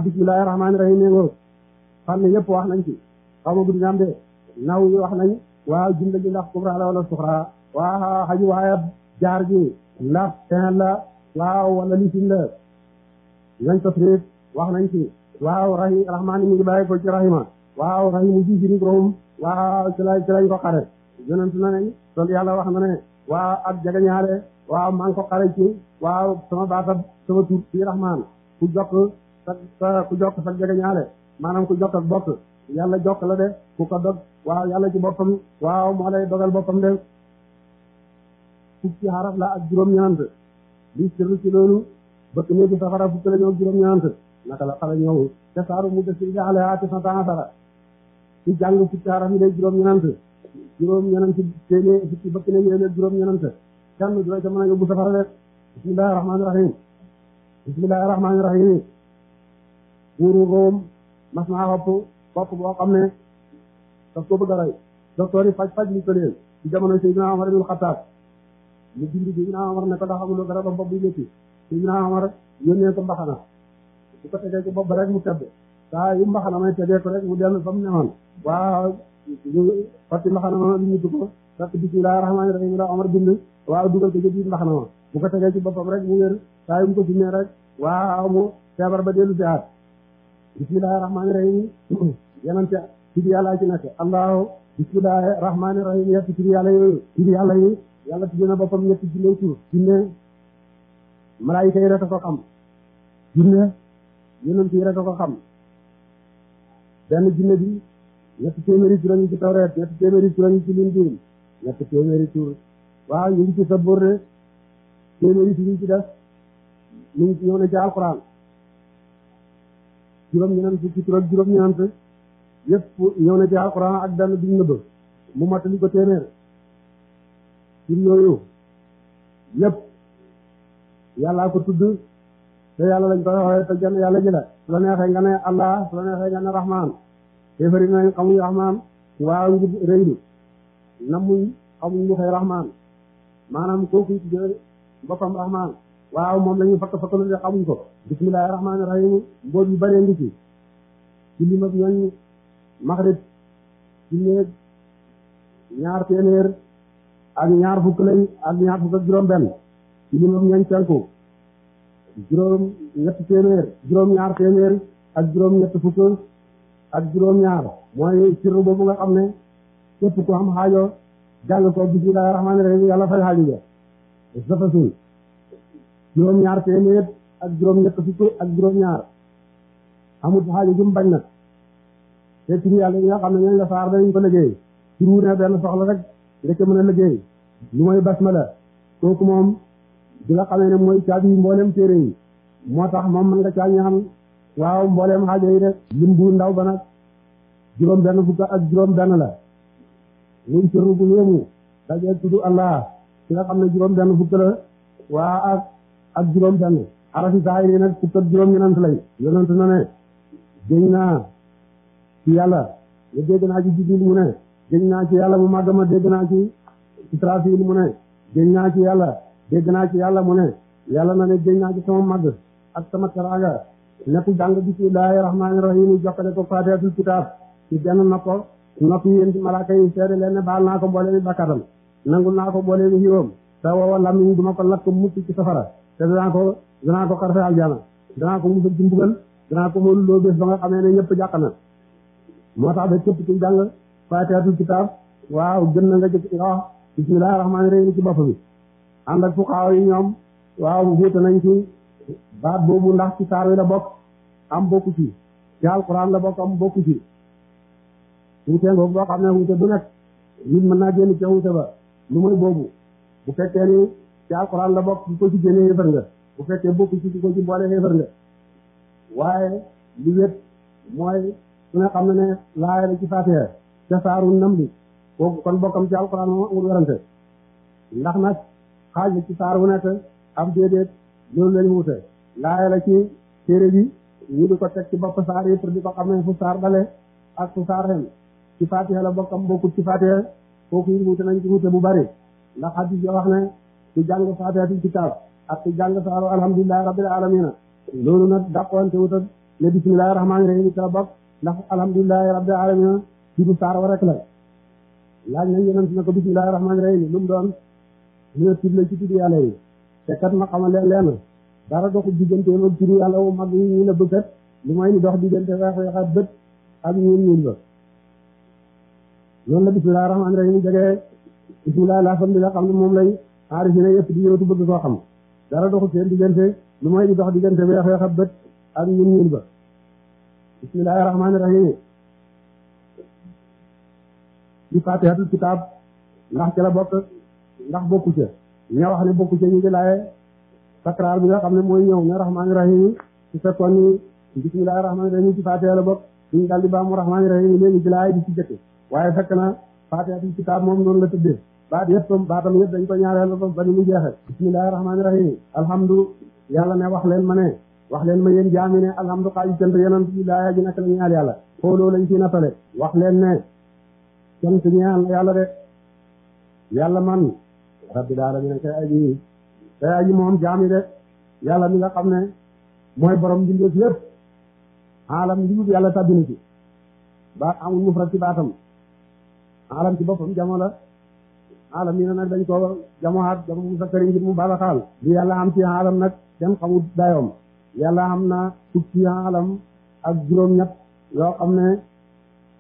bismillahi rahmaani rahim ngoo xam ne yëpp wax nañ ci xaw ma guddi naam de naw yi wax nañ waaw jumla ji ndax kubra la wala suxra waaw xaju waayab jaar ji ndax ten la waaw wala lisim la lañ tasrif wax nañ ci waaw rahmaan mi ngi bàyyi ko ci rahima waaw rahimu ji si rohum waaw ci lañ ko xare yonent na ne loolu yàlla wax na ne waaw ak jagañaale waaw maa ngi ko xare ci waaw sama baatab sama tur ci rahmaan ku jokk sa jagañaale maanaam ku jokk ak bokk yàlla jokk la de ku ko dog waaw yàlla ci boppam waaw moo lay dogal boppam de fukki xaraf la ak juróom-ñeent li sirru ci loolu bëkk ne bi safara fukki la ñëw juróom-ñeent naka la xala ñëw te saaru mu def ci jaxale ati santansara ci jàng fukki xaraf yi day juróom-ñeent téeméer fukki bëkk ne yéene juróom-ñeent kenn du la ca mën a yóbbu safara de bismillahi rahmaani rahim buuru Room mas naa bopp boo xam ne daf ko bëgg a rey docteur yi faj li ko leen ci jamono Seydina Omar ibn Khattab mu bind Seydina Omar ne ko ndax amuloo garab bopp bi métti Seydina Omar yónnee ko mbaxana bu ko tegee ci bopp rek mu tedd saa yu mbaxana may tegee ko rek mu dellu fa mu newoon waaw fatti mbaxana ma li ñu ko fekk bismillahi rahmaani rahim la Omar bind waaw dugal ko ci biir mbaxana ma bu ko tegee ci boppam rek mu wér saa yu mu ko simmee rek waaw mu feebar ba dellu si aat bismillahi rahmaani rahim yenante tuddi yàlla ci nekk allahu bismillahi rahmaani rahim yetti tuddi yàlla yooyu tuddi yàlla yi yàlla tuddi na boppam ñetti junne tur junne malaayika yi rek a ko xam junne yonent yi rek a ko xam benn junne bi ñetti téeméeri tur ñu ci tawreet ñetti téeméeri tur ñu ci linjiil ñetti téeméeri tur waaw ñu ngi ci sabóor de téeméeri tur ñu ci def ñu ngi ñëw na ci alquran juróom-ñeent fukki tur ak juróom-ñeent yëpp ñëw na ci alquran ak benn duñ nëbb mu mottali ko téeméer tur yooyu yëpp yàllaa ko tudd te yàlla lañ koy waxee te genn yàlla ji la su la neexee nga ne Allah su la neexee nga ne Rahman téefari nañ xamuñ Rahman waaw ngir rëylu namuñ xamuñ lu xëy Rahman maanaam kooku tuddee boppam Rahman waaw moom lañuy fakk fakkalu de xamuñ ko bismillahir rahmanir rahim mboot yu bëree ngi ci lim ak ñooñ Maghrib ci néeg ñaar téeméer ak ñaar fukk lañ ak ñaar fukk ak juróom benn ci lim ak ñooñ penku juróom ñetti téeméer juróom ñaar téeméer ak juróom ñett fukk ak juróom ñaar mooy sirru boobu nga xam ne képp ku am xaajo jàng ko bismillahir rahmanir rahim yàlla fay xaajo ja dafa suul juróom ñaar téeméer ak juróom ñett fukk ak juróom ñaar amul xaajo jum bañ nag te turu yàlla yi nga xam ne ñooñu la saar dañ ko liggéey turu ne benn soxla rek nga ca mën a liggéey lu mooy basmala kooku moom di nga xamee ne mooy caabi mboolem téere yi moo tax moom mën nga caa ñaan waaw mboolem xaajo yi rek lim bu ndaw ba nag juróom benn fukk ak juróom benn la muy sirru bu yéemu dajee tudd Allah ci nga xam ne juróom benn fukk la waa ak juróom benn arafi saa yi nag fukk ak juróom ñenant lañ yonent na ne géñ naa ci yàlla ne dégg naa ci Jibril mu ne géñ naa ci yàlla mu màgg ma dégg naa ci Israfil mu ne géñ naa ci yàlla dégg naa ci yàlla mu ne yàlla na ne géñ naa ci sama màgg ak sama teraanga nekku jàng bismillahir rahmanir rahim jokkale ko fatihatul kitab ci benn noppi yéen ci malaaka yi seede leen ne baal naa ko mbooleemi bakkaatam nangul naa ko mbooleemi xiiwam te woowa lamiñ duma ko lakk mucc ci safara te danaa ko xarfe aljana danaa ko musal ci mbugal danaa ko xoolu loo bés ba nga xamee ne ñëpp jàq na moo tax ba képp ci jàng fatihatul kitab waaw gën na nga jëkk nga wax bismillahir rahmanir rahim ci bopp bi ànd ak fuqaaw yi ñoom waaw wuute nañ ci baat boobu ndax ci saar wi la bokk am bokku ci alquran la bokk am bokku ci wuute ngoog boo xam ne wuute bu nekk nit mën naa génn ca wuute ba lu mooy boobu bu fekkee ni ci alquran la bokk di ko ci génne xéefar nga bu fekkee bokku ci di ko ci boole xéefar nga waaye li wét mooy su nga xam ne laaya la ci Faatiha ca saaru Naml kooku kon bokkam ci alquran moom amul werante ndax nag xaaj la ci saar wu nekk am déedéet loolu lañu wute laaya la ci téere bi ñu di ko teg ci bopp saar yi pour di ko xam ne fu saar dale ak fu saar xem ci Faatiha la bokkam bokkut ci Faatiha kooku yi wute nañ ci wute bu bari ndax hadis yo wax ne ku jàng Faatihatul kitaab ak ku jàng saaru alhamdulillahi rabbil alamina loolu nag dàqoonte wuta ne bismillahir rahmanir rahim ci la bokk ndax alhamdulillahi rabbil alamina ci du saar wa rek la laaj nañ yonent na ko bismillahir rahmanir rahim lu mu doon ñu tudd la ci tudd yàlla yi te kat ma xamal leen dara doxul diggante ak tudd yàlla wu mag yi ñu la bëggat lu mooy ni dox diggante weex ak bët ak ñuul ba noonu la bismillahir rahmanir rahim jegee bismillah alhamdulillah xam ne moom lay aarifina yëpp di yowtu bëgg koo xam dara doxul seen diggante lu mooy ni dox diggante weex ak bët ak ñuul ba bismillahir rahmanir rahim ci fatihatul kitab ndax ca la bokk ndax bokku ca ña wax ne bokku ca ñu ngi laaye sakraar bi nga xam ne mooy ñëw ne rahmaani rahim su fekkoon ni bismillahir rahmaani rahim ci Faatiha la bokk suñu daldi baamu rahmaani rahim léegi ci laaye di ci jëkk waaye fekk na Faatihatul kitaab moom noonu la tëddee baat yëpp baatam yëpp dañ ko ñaareel ba ni mu jeexe bismillahir rahmaani rahim alhamdu yàlla ne wax leen ma yéen jaami ne alhamdu xaaji cant yonent bi laaya ji nekk la ñaal yàlla xooloo lañ ci nattale wax leen ne cant ñaan yàlla de yàlla man rabbil alamin kay aji moom jaami de yàlla mi nga xam ne mooy borom mbindeef yëpp alam li yàlla tabbina ci ba amul mufrad ci baatam alam ci boppam jamo la alam yi nag dañ ko jamoaat jamo musakkari ngir mu bala xaal li yàlla am ci alam nag kenn xamul dayoom yàlla am na fukki alam ak juróom-ñett yoo xam ne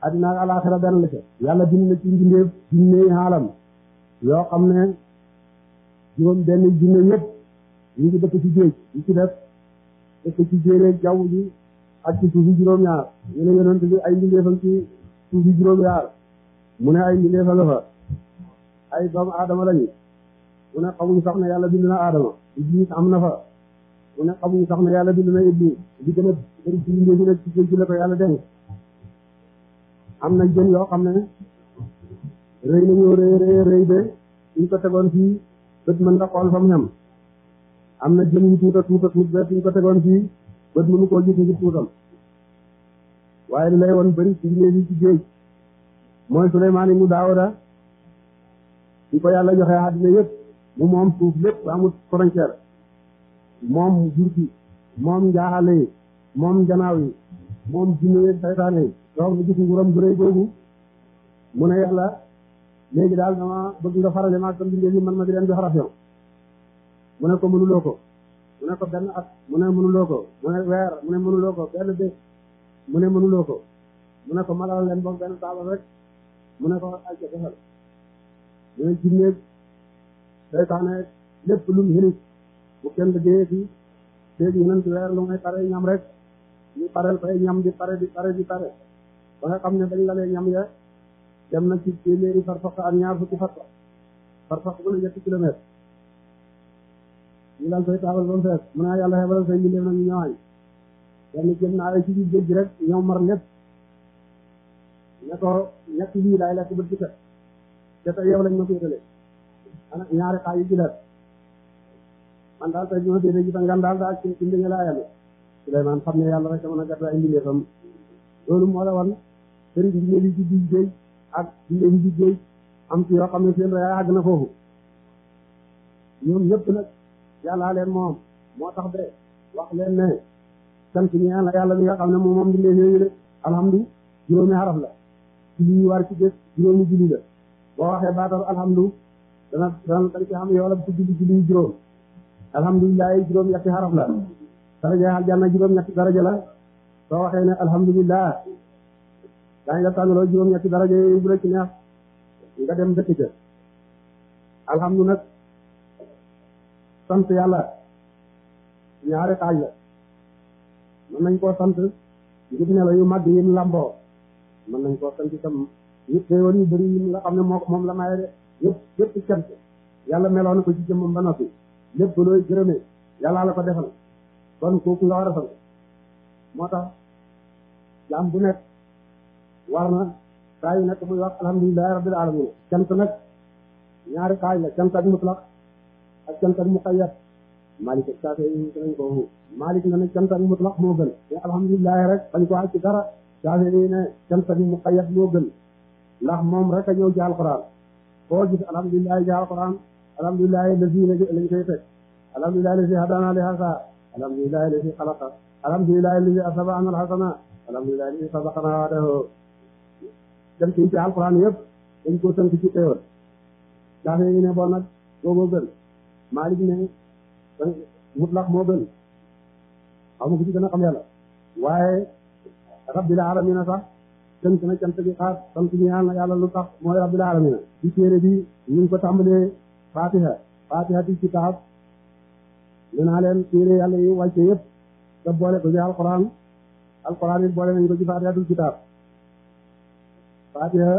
addina ak alaxira benn la ca yàlla bind na ci mbindeef junne alam yoo xam ne juróom benn junne yëpp ñu ngi dëkk ci géej yi ci def dëkk ci jéeréeg jaww ji ak ci suufi juróom-ñaar ñu ne yonent bi ay mbindeefam ci suufi juróom-ñaar mu ne ay mbindeefa nga fa ay doomu aadama lañu mu ne xamuñu sax ne yàlla bind na aadama iblis am na fa mu ne xamuñu sax ne yàlla bind na iblis di gën a bëri ci mbindeef yi nag ci géej gi la ko yàlla denc am na jën yoo xam ne rëy nañoo rëy de suñ ko tegoon fii bët mën nga xool fa mu ñam am na jën yu tuuta tuut ba suñ ko tegoon fii bët mënu koo gis ngir tuutam waaye li lay woon bëri ci mbir yi ci géej mooy Suleymaan ibnu Daawuda su ko yàlla joxe àddina yëpp mu moom suuf lépp amul frontière moom jur gi moom njaaxale yi moom njanaaw yi moom jinne yi saytaane yi toog ni gis nguuram gu rëy googu mu ne yàlla léegi daal dama bëgg nga farale maag tam bindee yi man ma di leen jox ration mu ne ko mënuloo ko mu ne ko benn at mu ne mënuloo ko mu ne weer mu ne mënuloo ko benn bés mu ne mënuloo ko mu ne ko malal leen boog benn taabal rek mu ne ko ay ca defal mu ne jinne saytaane lépp lu mu xërit bu kenn liggéeyee fi léegi ñu ci weer lu may pare ñam rek ñu pareel fay ñam di pare ba nga xam ne dañ la lee ñam ya dem na ci téeméeri farfaq ak ñaar fukki farfaq bu ne ñetti kilomètre ñu dal koy taabal ba mu fees mu ne yàlla xebalal say mbindeef nag ñu ñëwaañ kenn jëm naa ci biir géej gi rek ñëw mar lépp ne ko ñett yii laay lekk bët ci kat te tey yow lañ ma féetale ana ñaari xaaj yi ci def man daal tey ñoo féete ci sa ngan daal ci ndinga laa yàlla Suleymaan xam ne yàlla rek mën a gàtt ay mbindeefam loolu moo la wan sëriñ mbindeef yi ci biir géej ak mbindeef yi ci géej am ci yoo xam ne seen raya àgg na foofu ñoom ñëpp nag yàllaa leen moom moo tax de wax leen ne sant ñaan la yàlla mi nga xam ne moom mbindeef yooyu de alhamdu juróomi xaraf la ci li ñu war ci bés juróomi julli la boo waxee baatal alhamdu dana dañ ci xam yoolab ci julli juróom alhamdulilah juróom ñetti xaraf la daraja aljanna juróom ñetti daraja la soo waxee ne alhamdulilah daañu la tànnaloo juróom ñetti daraja yooyu bu la ci neex nga dem dëkk ca alhamdu nag sant yàlla ñaari xaaj la mën nañ koo sant ngir ne la yu mag yi mu lamboo mën nañ koo sant itam yëpp xéewal yu bëri yi nga xam ne moom la maye de yëpp cant yàlla meloon na ko ci jëmmam ba noppi lépp looy gërëmee yàlla la ko defal kon kooku nga war a sant moo tax jaam bu nekk war na saa yu nekk muy wax alhamdulillahi rabbil alamin cant nag ñaari xaaj la cant ak mutlaq ak cant ak muqayyad Malik ak Saafi yi nañ ko Malik na ne cant ak mutlaq moo gën mais alhamdulillahi rek bañ ko aj ci dara Saafi yi ne cant ak muqayyad moo gën ndax moom rek a ñëw ci alquran foo gis alhamdulillahi ci alquran alhamdulillahi lazi lañ koy teg alhamdulillahi lazi hadana li hasa alhamdulillahi lazi xalaqa alhamdulillahi lazi asaba an alhasana alhamdulillahi lazi sabaqana wa'dahu dem ci alquran yëpp dañ ko tënk ci teewal Saafi yi ne bon nag booboo gën Malik ne mutlaq moo gën xaw ma ko ci gën a xam yàlla waaye rabbil alamina sax tënk na cant gi xaas sant ñaan na yàlla lu tax mooy rabbil alamina ci téere bi ñu ngi ko tàmbalee fatiha ti kitaab nee naa leen téere yàlla yi wàcce yëpp te boole ko ci alquran it boole nañ ko ci fatihatul kitaab fatiha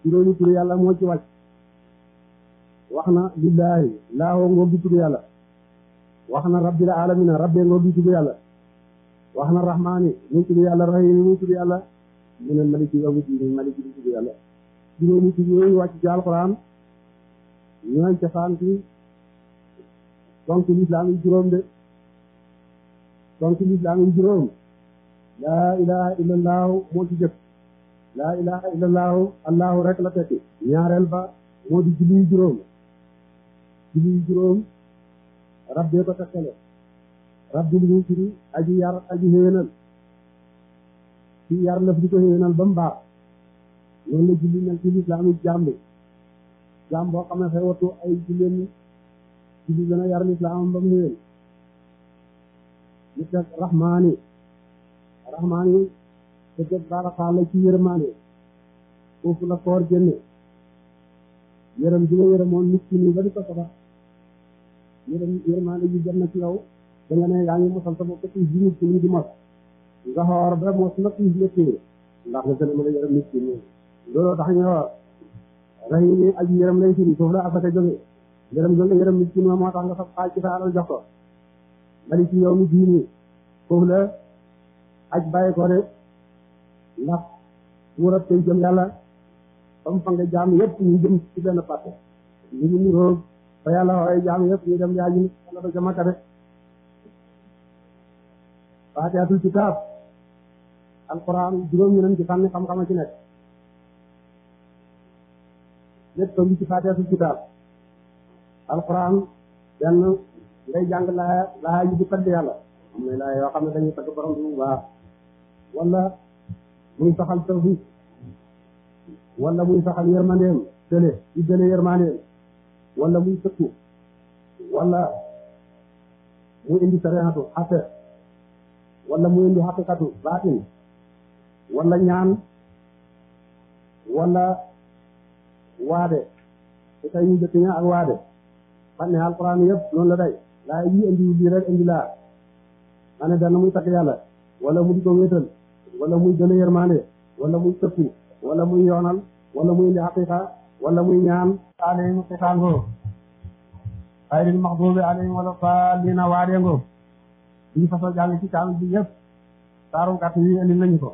juróomi turu yàlla moo ci wàcc wax na lillahi laahoo ngoo bi tudd yàlla wax na rabbil alamina rabbee ngoo bi tudd yàlla wax na rahmaani muy tudd yàlla rahim muy tudd yàlla mu ne maliki yawmi diin maliki bi tudd yàlla juróomi tudd yooyu wàcc ci alquran ñooy cosaan ci donc lislaam yi juróom de donc lislaam yi juróom laa ilaha illallahu moo ci jëkk laa ilaha illallahu allahu rek la tekki ñaareel ba moo di julli juróom rabbee ko tekkale rabbi li muy firi aji yar aji xéwénal ci yar lëf di ko xéwénal ba mu baax loolu la julli mel ci lislaam yi jaam boo xam ne fay wattu ay julleen julli gën a yar lislaam ba mu xéwén ñu teg rahmaani te teg baraxaa la ci yërmaane foofu la koor génne yërëm bi nga yërëmoon nit ki nii ba di ko sabax yërmaane ji jëm na ci yow da nga ne yaa ngi mosal sa bopp ci nit ki di mos nga xoor ba mos na ci lépp ndax nga gën a mën a yërëm nit ki nii looloo tax ñu rahim yi aji yërëm lay firi foofu la afata jóge yërëm nit ki moo tax nga fab xaaj ci sa alal jox ko bari ci yow mi diini foofu la aj bàyyi ko de ndax suurat tey jëm yàlla comme fa nga jaam yëpp ñu jëm ci benn pàtte ñu ngi niroog fa yàlla waaye jaam yëpp ñu dem yaa ji wala ba ca Makka de faatihatul kitaab alquran juróom-ñeneen ci fànni xam-xam ci nekk lépp ngi ci faatihatul kitaab alquran benn ngay jàng laa yi di tagg yàlla am na laa yoo xam ne dañuy tagg borom bi bu baax wala muy saxal tawfiq wala muy saxal yërmandeem tële ci tële yërmandeem wala muy tëkku wala muy indi sariatu xatte wala muy indi xaqiqatu baatin wala ñaan wala waade te tey ñu jëkk ña ak waade xam ne alquran yëpp noonu la day laa yi indi lii rek indi laa ma ne dana muy takk yàlla wala mu di ko wéetal wala muy gën a yërmande wala muy tëkku wala muy yoonal wala muy indi xaqiqa wala muy ñaan alayhim xisaangoo xayril maxduubi alayhim wala daalliina waadengoo ñu façon jàng ci kaamil bi yëpp saaru gàtt yi indi nañu ko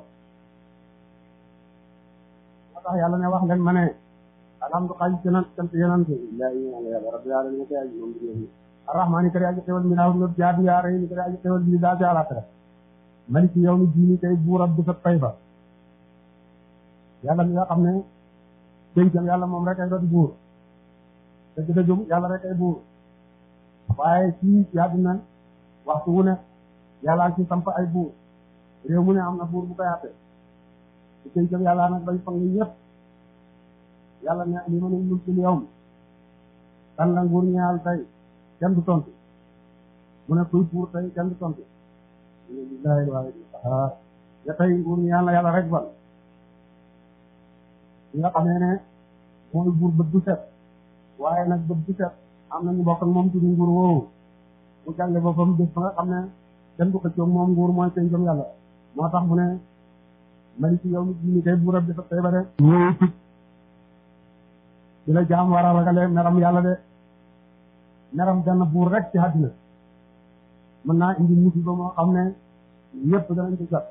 moo tax yàlla ne wax leen ma ne alhamdu xaaj cant yonent billahi yàlla rabbil alamin kay aji moom bi arrahmaani kay aji xewal mi naaw loolu jaadu yaa rey ni kay aji xewal bi daal ci àllaaxira maliki yawmi diini kay buurab bi sa pay ba yàlla mi nga xam ne dénkam yàlla moom rek ay doon buur dëgg-dëggum yàlla rek ay buur waaye ci àddina waxtu wu ne yàlla ci samp ay buur réew mu ne am na buur bu koy àtte ci dénkam yàlla nag bañ fang ñëpp yàlla ne li ma ne mulkul yawm kan la nguur ñaal tey kenn du tontu mu ne kuy buur tey kenn du tontu billahi waaye ya tey nguur ñaal la yàlla rek ban ñi nga xamee ne mooy buur bët du set waaye nag bët du set am nañu bokk ak moom ci nguur woowu mu jànge boppam bés ba nga xam ne kenn du xëccoo moom nguur mooy seen jëm yàlla moo tax mu ne maliki yawmi diini kay buurab bi sa tey ba de ñëw ci di la jaam war a ragale meram yàlla de meram benn buur rek ci àddina mën naa indi musiba moo xam ne yëpp danañ ci jot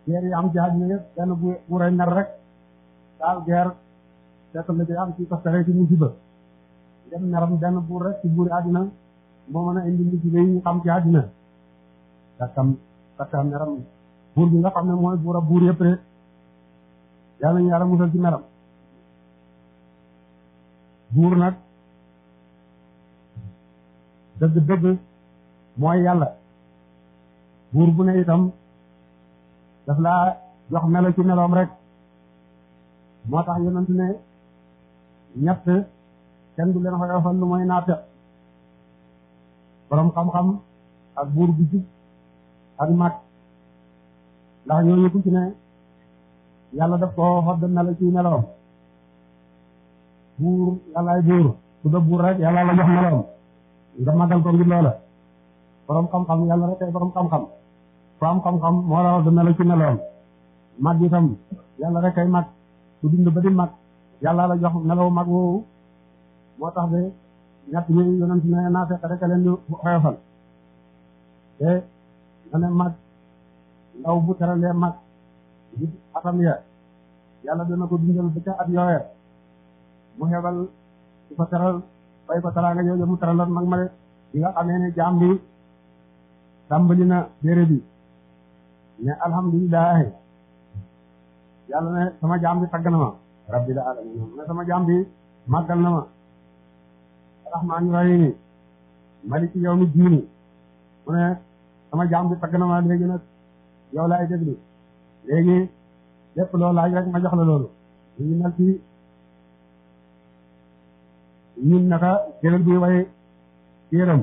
guerre yi am ci àddina yëpp benn buuray mer rek daal guerre fekk la ci am ci toftare ci musiba dem meram benn buur rek ci buuri àddina moo mën a indi musiba yi ñu xam ci àddina takkam meram buur bi nga xam ne mooy buur a buur yëpp rek yàlla ñu yàlla musal ci meram buur nag dëgg-dëgg mooy yàlla buur bu ne itam daf laa jox melo ci meloom rek moo tax yonent ne ñett kenn du leen xoyofal lu mooy naafeq borom xam-xam ak buur bu jub ak mag ndax ñooñu ku ci ne yàlla daf ko xodd melo ci meloom buur yàllaay buur su da buur rek yàlla la jox meloom nga magal ko ngir loola borom xam-xam yàlla rek ay borom xam-xam ku am xam-xam moo la xodd melo ci meloom mag itam yàlla rek ay mag su dund ba di mag yàlla la jox melow mag woowu moo tax de ñett yooyu yonent ne naa fekk rek a leen di xoyofal te nga ne mag ndaw bu teralee mag di atam ya yàlla dana ko dundal ba ca at yooya mu xebal su ko teral fay ko teraanga jooju mu teraloon mag ma de di nga xamee ne jaam bi tàmbali na béere bi ne alhamdulilah yàlla ne sama jaam bi tagg na ma rabbil alamin ne sama jaam bi màggal na ma rahmaani rahim maliki yawmi diini mu ne sama jaam bi tagg na ma léegi nag yow laay déglu léegi lépp loo laaj rek ma jox la loolu ñu mel ci ñun naka jëlal bi way yéram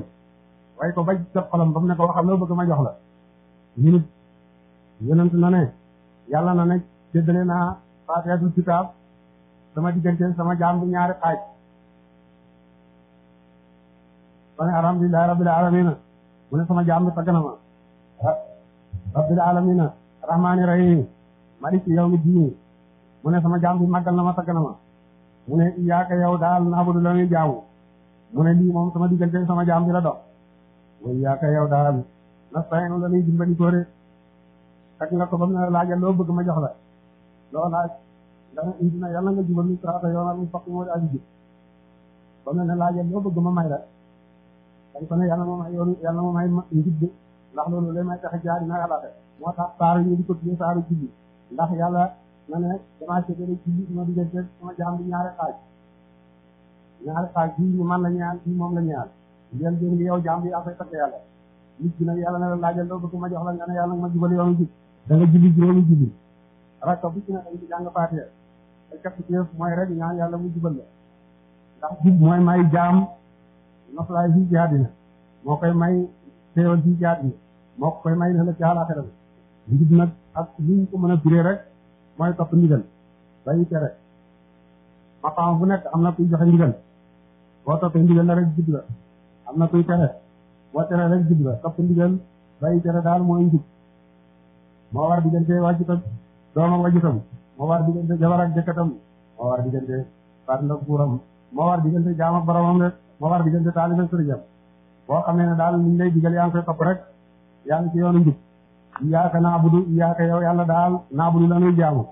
way ko baj jot xolam ba mu ne ko waxal loo bëgg ma jox la ñunit yonent na ne yàlla na ne séddale naa faatihatul kitaab sama diggante sama jaam bi ñaari xaaj ma ne alhamdulillahi rabbil alamin mu ne sama jaam bi tagg na ma rabbil alamin rahmaani rahim maliki yawmi diin mu ne sama jaam bi màggal na ma tagg na ma mu ne iyaaka yow daal naabudu la ñuy jaamu mu ne lii moom sama diggante sama jaam bi la dox wa iyaaka yow daal nasta'iinu la ñuy dimbali ko de tag nga ko ba mu ne laajal loo bëgg ma jox la loo laaj dana indi na yàlla nga jubal ñu siraatal yoonal mustaqim moo di aji jub ba mel ne laajal loo bëgg ma may la dañ ko ne yàlla moo may yoonu yàlla moo may njub ndax loolu lay may tax jaar dina xalaate moo tax saaru ñu di ko tuddee saaru julli ndax yàlla na ne damaa séddale julli sama diggante sama jaam bi ñaari xaaj bii ñu man la ñaan bii moom la ñaan njël jën ngi yow jaam bi yaa koy takk yàlla nit ki nag yàlla ne la laajal loo bëgg ma jox la nga ne yàlla ma jubal yoonu jub da nga julli juróomi julli rakka bu ci ne dañ ci jàng Faatiha te capiteef mooy rek ñaan yàlla mu jubal la ndax jub mooy may jaam noflaay fii ci àddina moo koy may teewal fii ci àddina moo koy may ne la ci àllaaxira njub nag ak liñ ko mën a firee rek mooy topp ndigal bàyyi tere maqaam bu nekk am na kuy joxe ndigal boo toppee ndigal la rek jub la am na kuy tere boo tere rek jub la topp ndigal bàyyi tere daal mooy njub moo war diggante wàjjutam doom ak wàjjutam moo war diggante jabar ak jëkkatam moo war diggante fàttali ak buuram moo war diggante jaam ak boromam rek moo war diggante taalibe ak sëriñam boo xamee ne daal liñ lay digal yaa ngi koy topp rek yaa ngi ci yoonu njub iyaaka naabudu iyaaka yow yàlla daal naabudu la nuy jaamu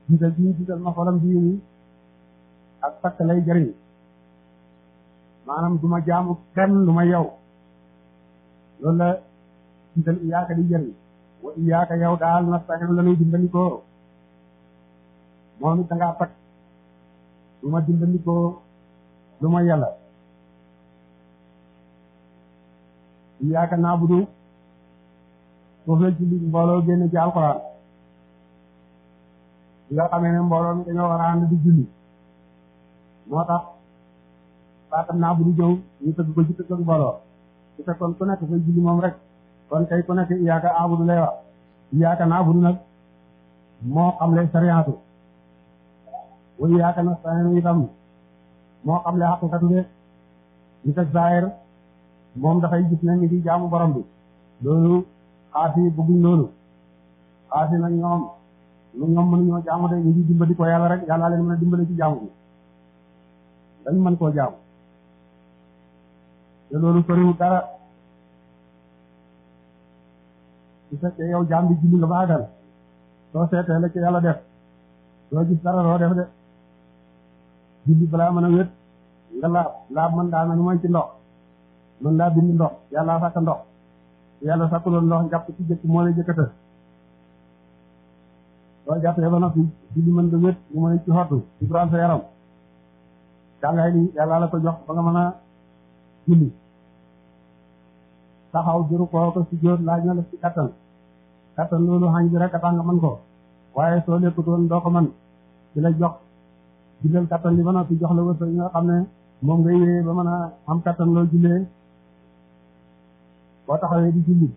jiital ci jiital ma xolam bii nii ak takk lay jëriñ maanaam du ma jaamu kenn lu ma yow loolu la jiital iyaaka di jëriñ wa iyaaka yow daal nasta'iin la nuy dimbandikoo moom it da ngaa takk du ma dimbandikoo lu ma yàlla iyaaka naabudu foofu la julli mbooloo génn ci alxuraan bi nga xamee ne mbooloo mi dañoo war a ànd di julli moo tax baatam naabudu jëw ñu tëgg ko ci tëgg ak mbooloo su fekkoon ku nekk fay julli moom rek kon kay ku nekk iyaaka aabudu lay wax iyaaka naabudu nag moo xam le sariyaatu wa iyaaka nasta'iin itam moo xam le xaqiqatu de ñu teg zaahir moom dafay gis ne ñu ngi jaamu borom bi loolu xaasi bëgguñ loolu xaasi nag ñoom mënuñoo jaamu de ñu ngi dimbali ko yàlla rek yàlla leen mën a dimbali ci jaamu bi dañ mën koo jaamu te loolu soriwul dara su fekkee yow jaam bi julli nga baagal soo seetee la ci yàlla def doo gis dara doo def de julli balaa mën a wét nga laab mën daa mel mooy ci ndox mën laa bind ndox yàlla sàkk ndox yàlla sàkkuloon ndox njàpp ci jëkk moo lay jëkkata soo jàppee ba noppi julli mën nga wét mu mën a ci xottu ci bran sa yaram jàngaay li yàlla la ko jox ba nga mën a julli taxaw jëru koo ko si jóot laaj na la ci kattan loolu xañ bi rek a tax nga mën ko waaye soo lekkutoon doo ko mën ci la jox bindal kattan li ba noppi jox la wërsëg yi nga xam ne moom ngay wéyee ba mën a am kattan loolu jullee boo taxawee di julli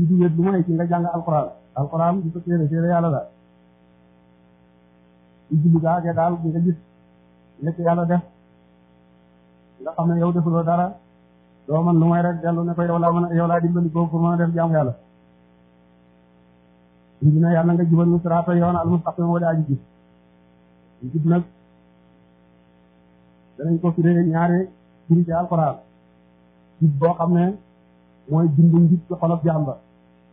du wét lu mooy ci nga jàng alxuraan di ko téere yàlla la di julli gaagee daal di nga gis lekk yàlla def nga xam ne yow defuloo dara doo man lu may rek dellu ne ko yow laa dimbali ko pour mën a def jaamu yàlla indi na yàlla nga jubal ñu siraata yoon al mustaqim wala aji gis jub nag danañ ko firee ñaari firi ci alxuraan jub boo xam ne mooy bindu njub ci xolof jàmba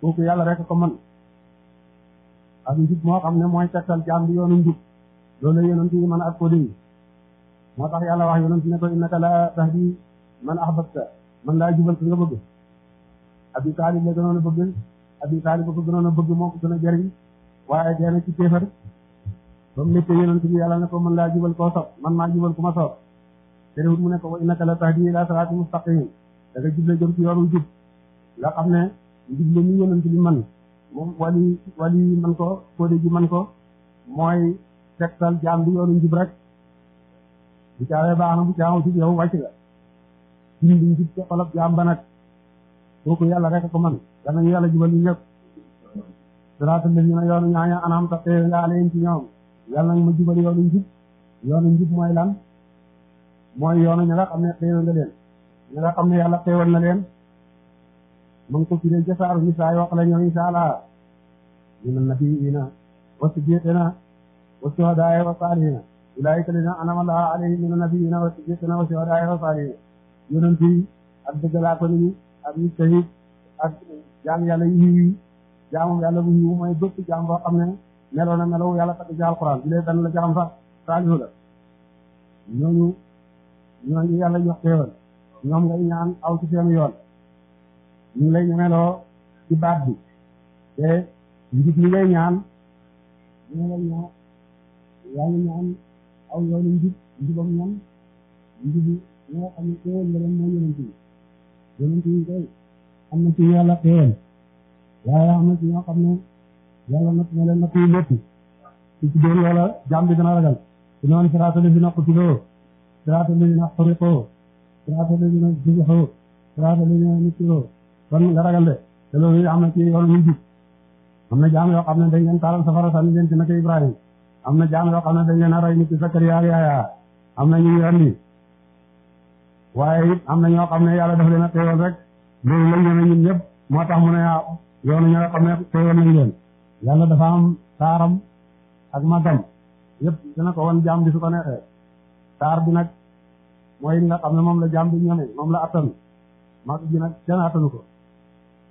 kooku yàlla rek ko mën ak njub moo xam ne mooy tegtal jaam bi yoonu njub loolu la yonent yi mën ak ko dégg moo tax yàlla wax yonent ne ko innaka la tahdi man ahbabta man laa jubal ko nga bëgg Abi Taalib la gënoon a bëgg Abi Taalib ba ko gënoon a bëgg moo ko gën a jëriñ waaye dee na ci kéefar ba mu nekkee yonent bi yàlla ne ko man laa jubal koo sopp man maa jubal ku ma sopp terewut mu ne ko wa innaka la tahdi ila siraatin mustaqim da nga juble jëm ci yoonu jub nga xam ne ndigle mi yonent bi man moom wali man ko kóode ji man ko mooy tegtal jaam bi yoonu njub rek bu caawee baax na bu caaw ci yow wàcc nga dindi njub ci xolab jaam ba nag kooku yàlla rek ko man yal nañu yàlla jubal ñu ñëpp siraatal laziina yoonu ñaaña an'amta nga alayhim ci ñoom yàlla nag ma jubal yoonu njub mooy lan mooy yoonu ña nga xam ne xéewal nga leen ña nga xam ne yàlla xéewal na leen mu ngi ko firee ca saaru Nisaa wax la ñoo insha Allah mina nabiyyiina wa siddiqiina wa shuhadaa wa saalihiina ulaa'ika allaziina an'ama Allahu alayhim mina nabiyyiina wa siddiqiina wa shuhadaa wa saalihiina yonent yi ak dëggalaa ko ni ak ñu shahid ak jaam yàlla yi jaamum yàlla bu yiw mooy bépp jaam boo xam ne meloo na melow yàlla takk ci alquran bi lee benn la ci xam sax saalihu la ñooñu yàlla jox xéewal ñoom ngay ñaan aw ci seen yoon ñu ngi lay meloo ci baat bi te njub li ngay ñaan ñu lay ñaan yaa ngi ñaan aw yoonu njubam ñam njubi ñi nga xam ne xéewal nga leen mooy yonent yi koy am na ci yàlla xéewal waaye am na ci ñoo xam ne yàlla natt na leen natt yu métti ci doon loola jaam bi dana ragal ci noonu siraata lazina qutiloo siraata lazina xuriqoo siraata lazina jubixoo siraata lazina nutiroo kon nga ragal de te loolu am na ci yoon ñu jub am na jaam yoo xam ne dañ leen taalal safara sànni leen ci naka Ibrahima am na jaam yoo xam ne dañ leen a rey ni ci Sakariya ak Yahya am na ñu andi waaye it am na ñoo xam ne yàlla daf leen a teewal rek loolu lañ ñeme ñun ñëpp moo tax mu ne yoonu ñoo xam ne teewal nañ leen yàlla dafa am taaram ak magam yëpp dina ko wan jaam bi su ko neexee taar bi nag mooy nga xam ne moom la jaam bi ñeme moom la attan mag bi nag kenn attanu ko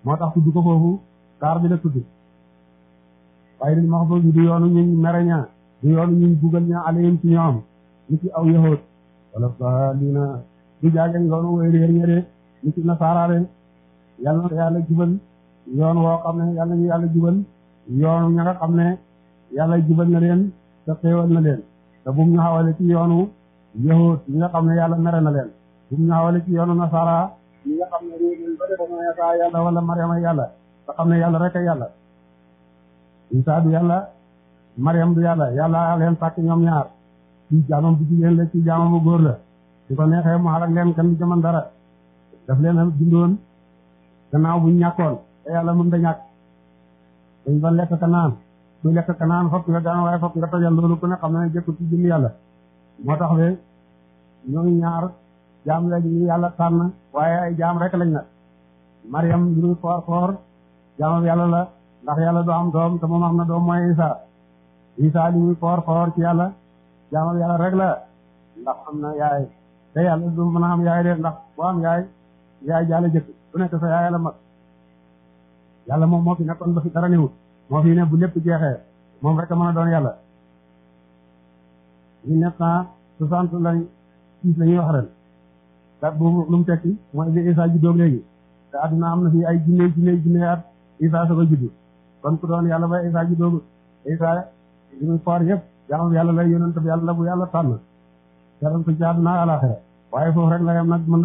moo tax tudd ko foofu taar bi la tudd waaye li max boobu du yoonu ñuñ mere ña du yoonu ñuñ bugal ña alayhim ci ñoom ni ci aw yahood wala ba lii na du jaageñ yoonu way réer ña de ni ci nasaaraale yàlla na yàlla jubal yoon woo xam ne yàlla ñu yàlla jubal yoonu ña nga xam ne yàlla jubal na leen te xéewal na leen te bu mu ñu xawale ci yoonu yahood ñi nga xam ne yàlla mere na leen bu mu ñu xawale ci yoonu nasara ñi nga xam ne réer nañ ba defe na Isa yàlla wala Mariama yàlla te xam ne yàlla rek a yàlla Isa du yàlla Mariam du yàlla yàlla leen sàkk ñoom ñaar ci jaamam bu jigéen la ci jaamam bu góor la su ko neexee mu xalak leen kan du ci mën dara daf leen a bindoon gannaaw buñ ñàkkoon te yàlla mën da ñàkk dañ ba lekk ka naan ku lekk ka naan fokk nga daan waaye fokk nga tojal loolu ku ne xam ne jëkkul ci jëm yàlla moo tax de ñooñu ñaar jaam la ñu yàlla tànn waaye ay jaam rek lañ nag Mariam li muy foor jaamam yàlla la ndax yàlla doo am doom te moom am na doom mooy Isa li muy foor ci yàlla jaamam yàlla rek la ndax am na yaay te yàlla du mën a am yaay de ndax boo am yaay jaale jëkk bu nekk sa yaay la mag yàlla moom moo fi nekkoon ba fi dara newut moo fi ne bu lépp jeexee moom rek a mën a doon yàlla 1960 lañ ñuy wax ren dat boobu lu mu tekki mooy bi Isa juddoo léegi te àdduna am na fi ay junne at Isa sa ko juddu kon ku doon yàlla ba Isa juddoo Isa li muy foor yëpp jaamam yàlla lay yonent bi yàlla bu yàlla tànn teral ko ci àdduna àlaxira waaye foofu rek la yam nag mën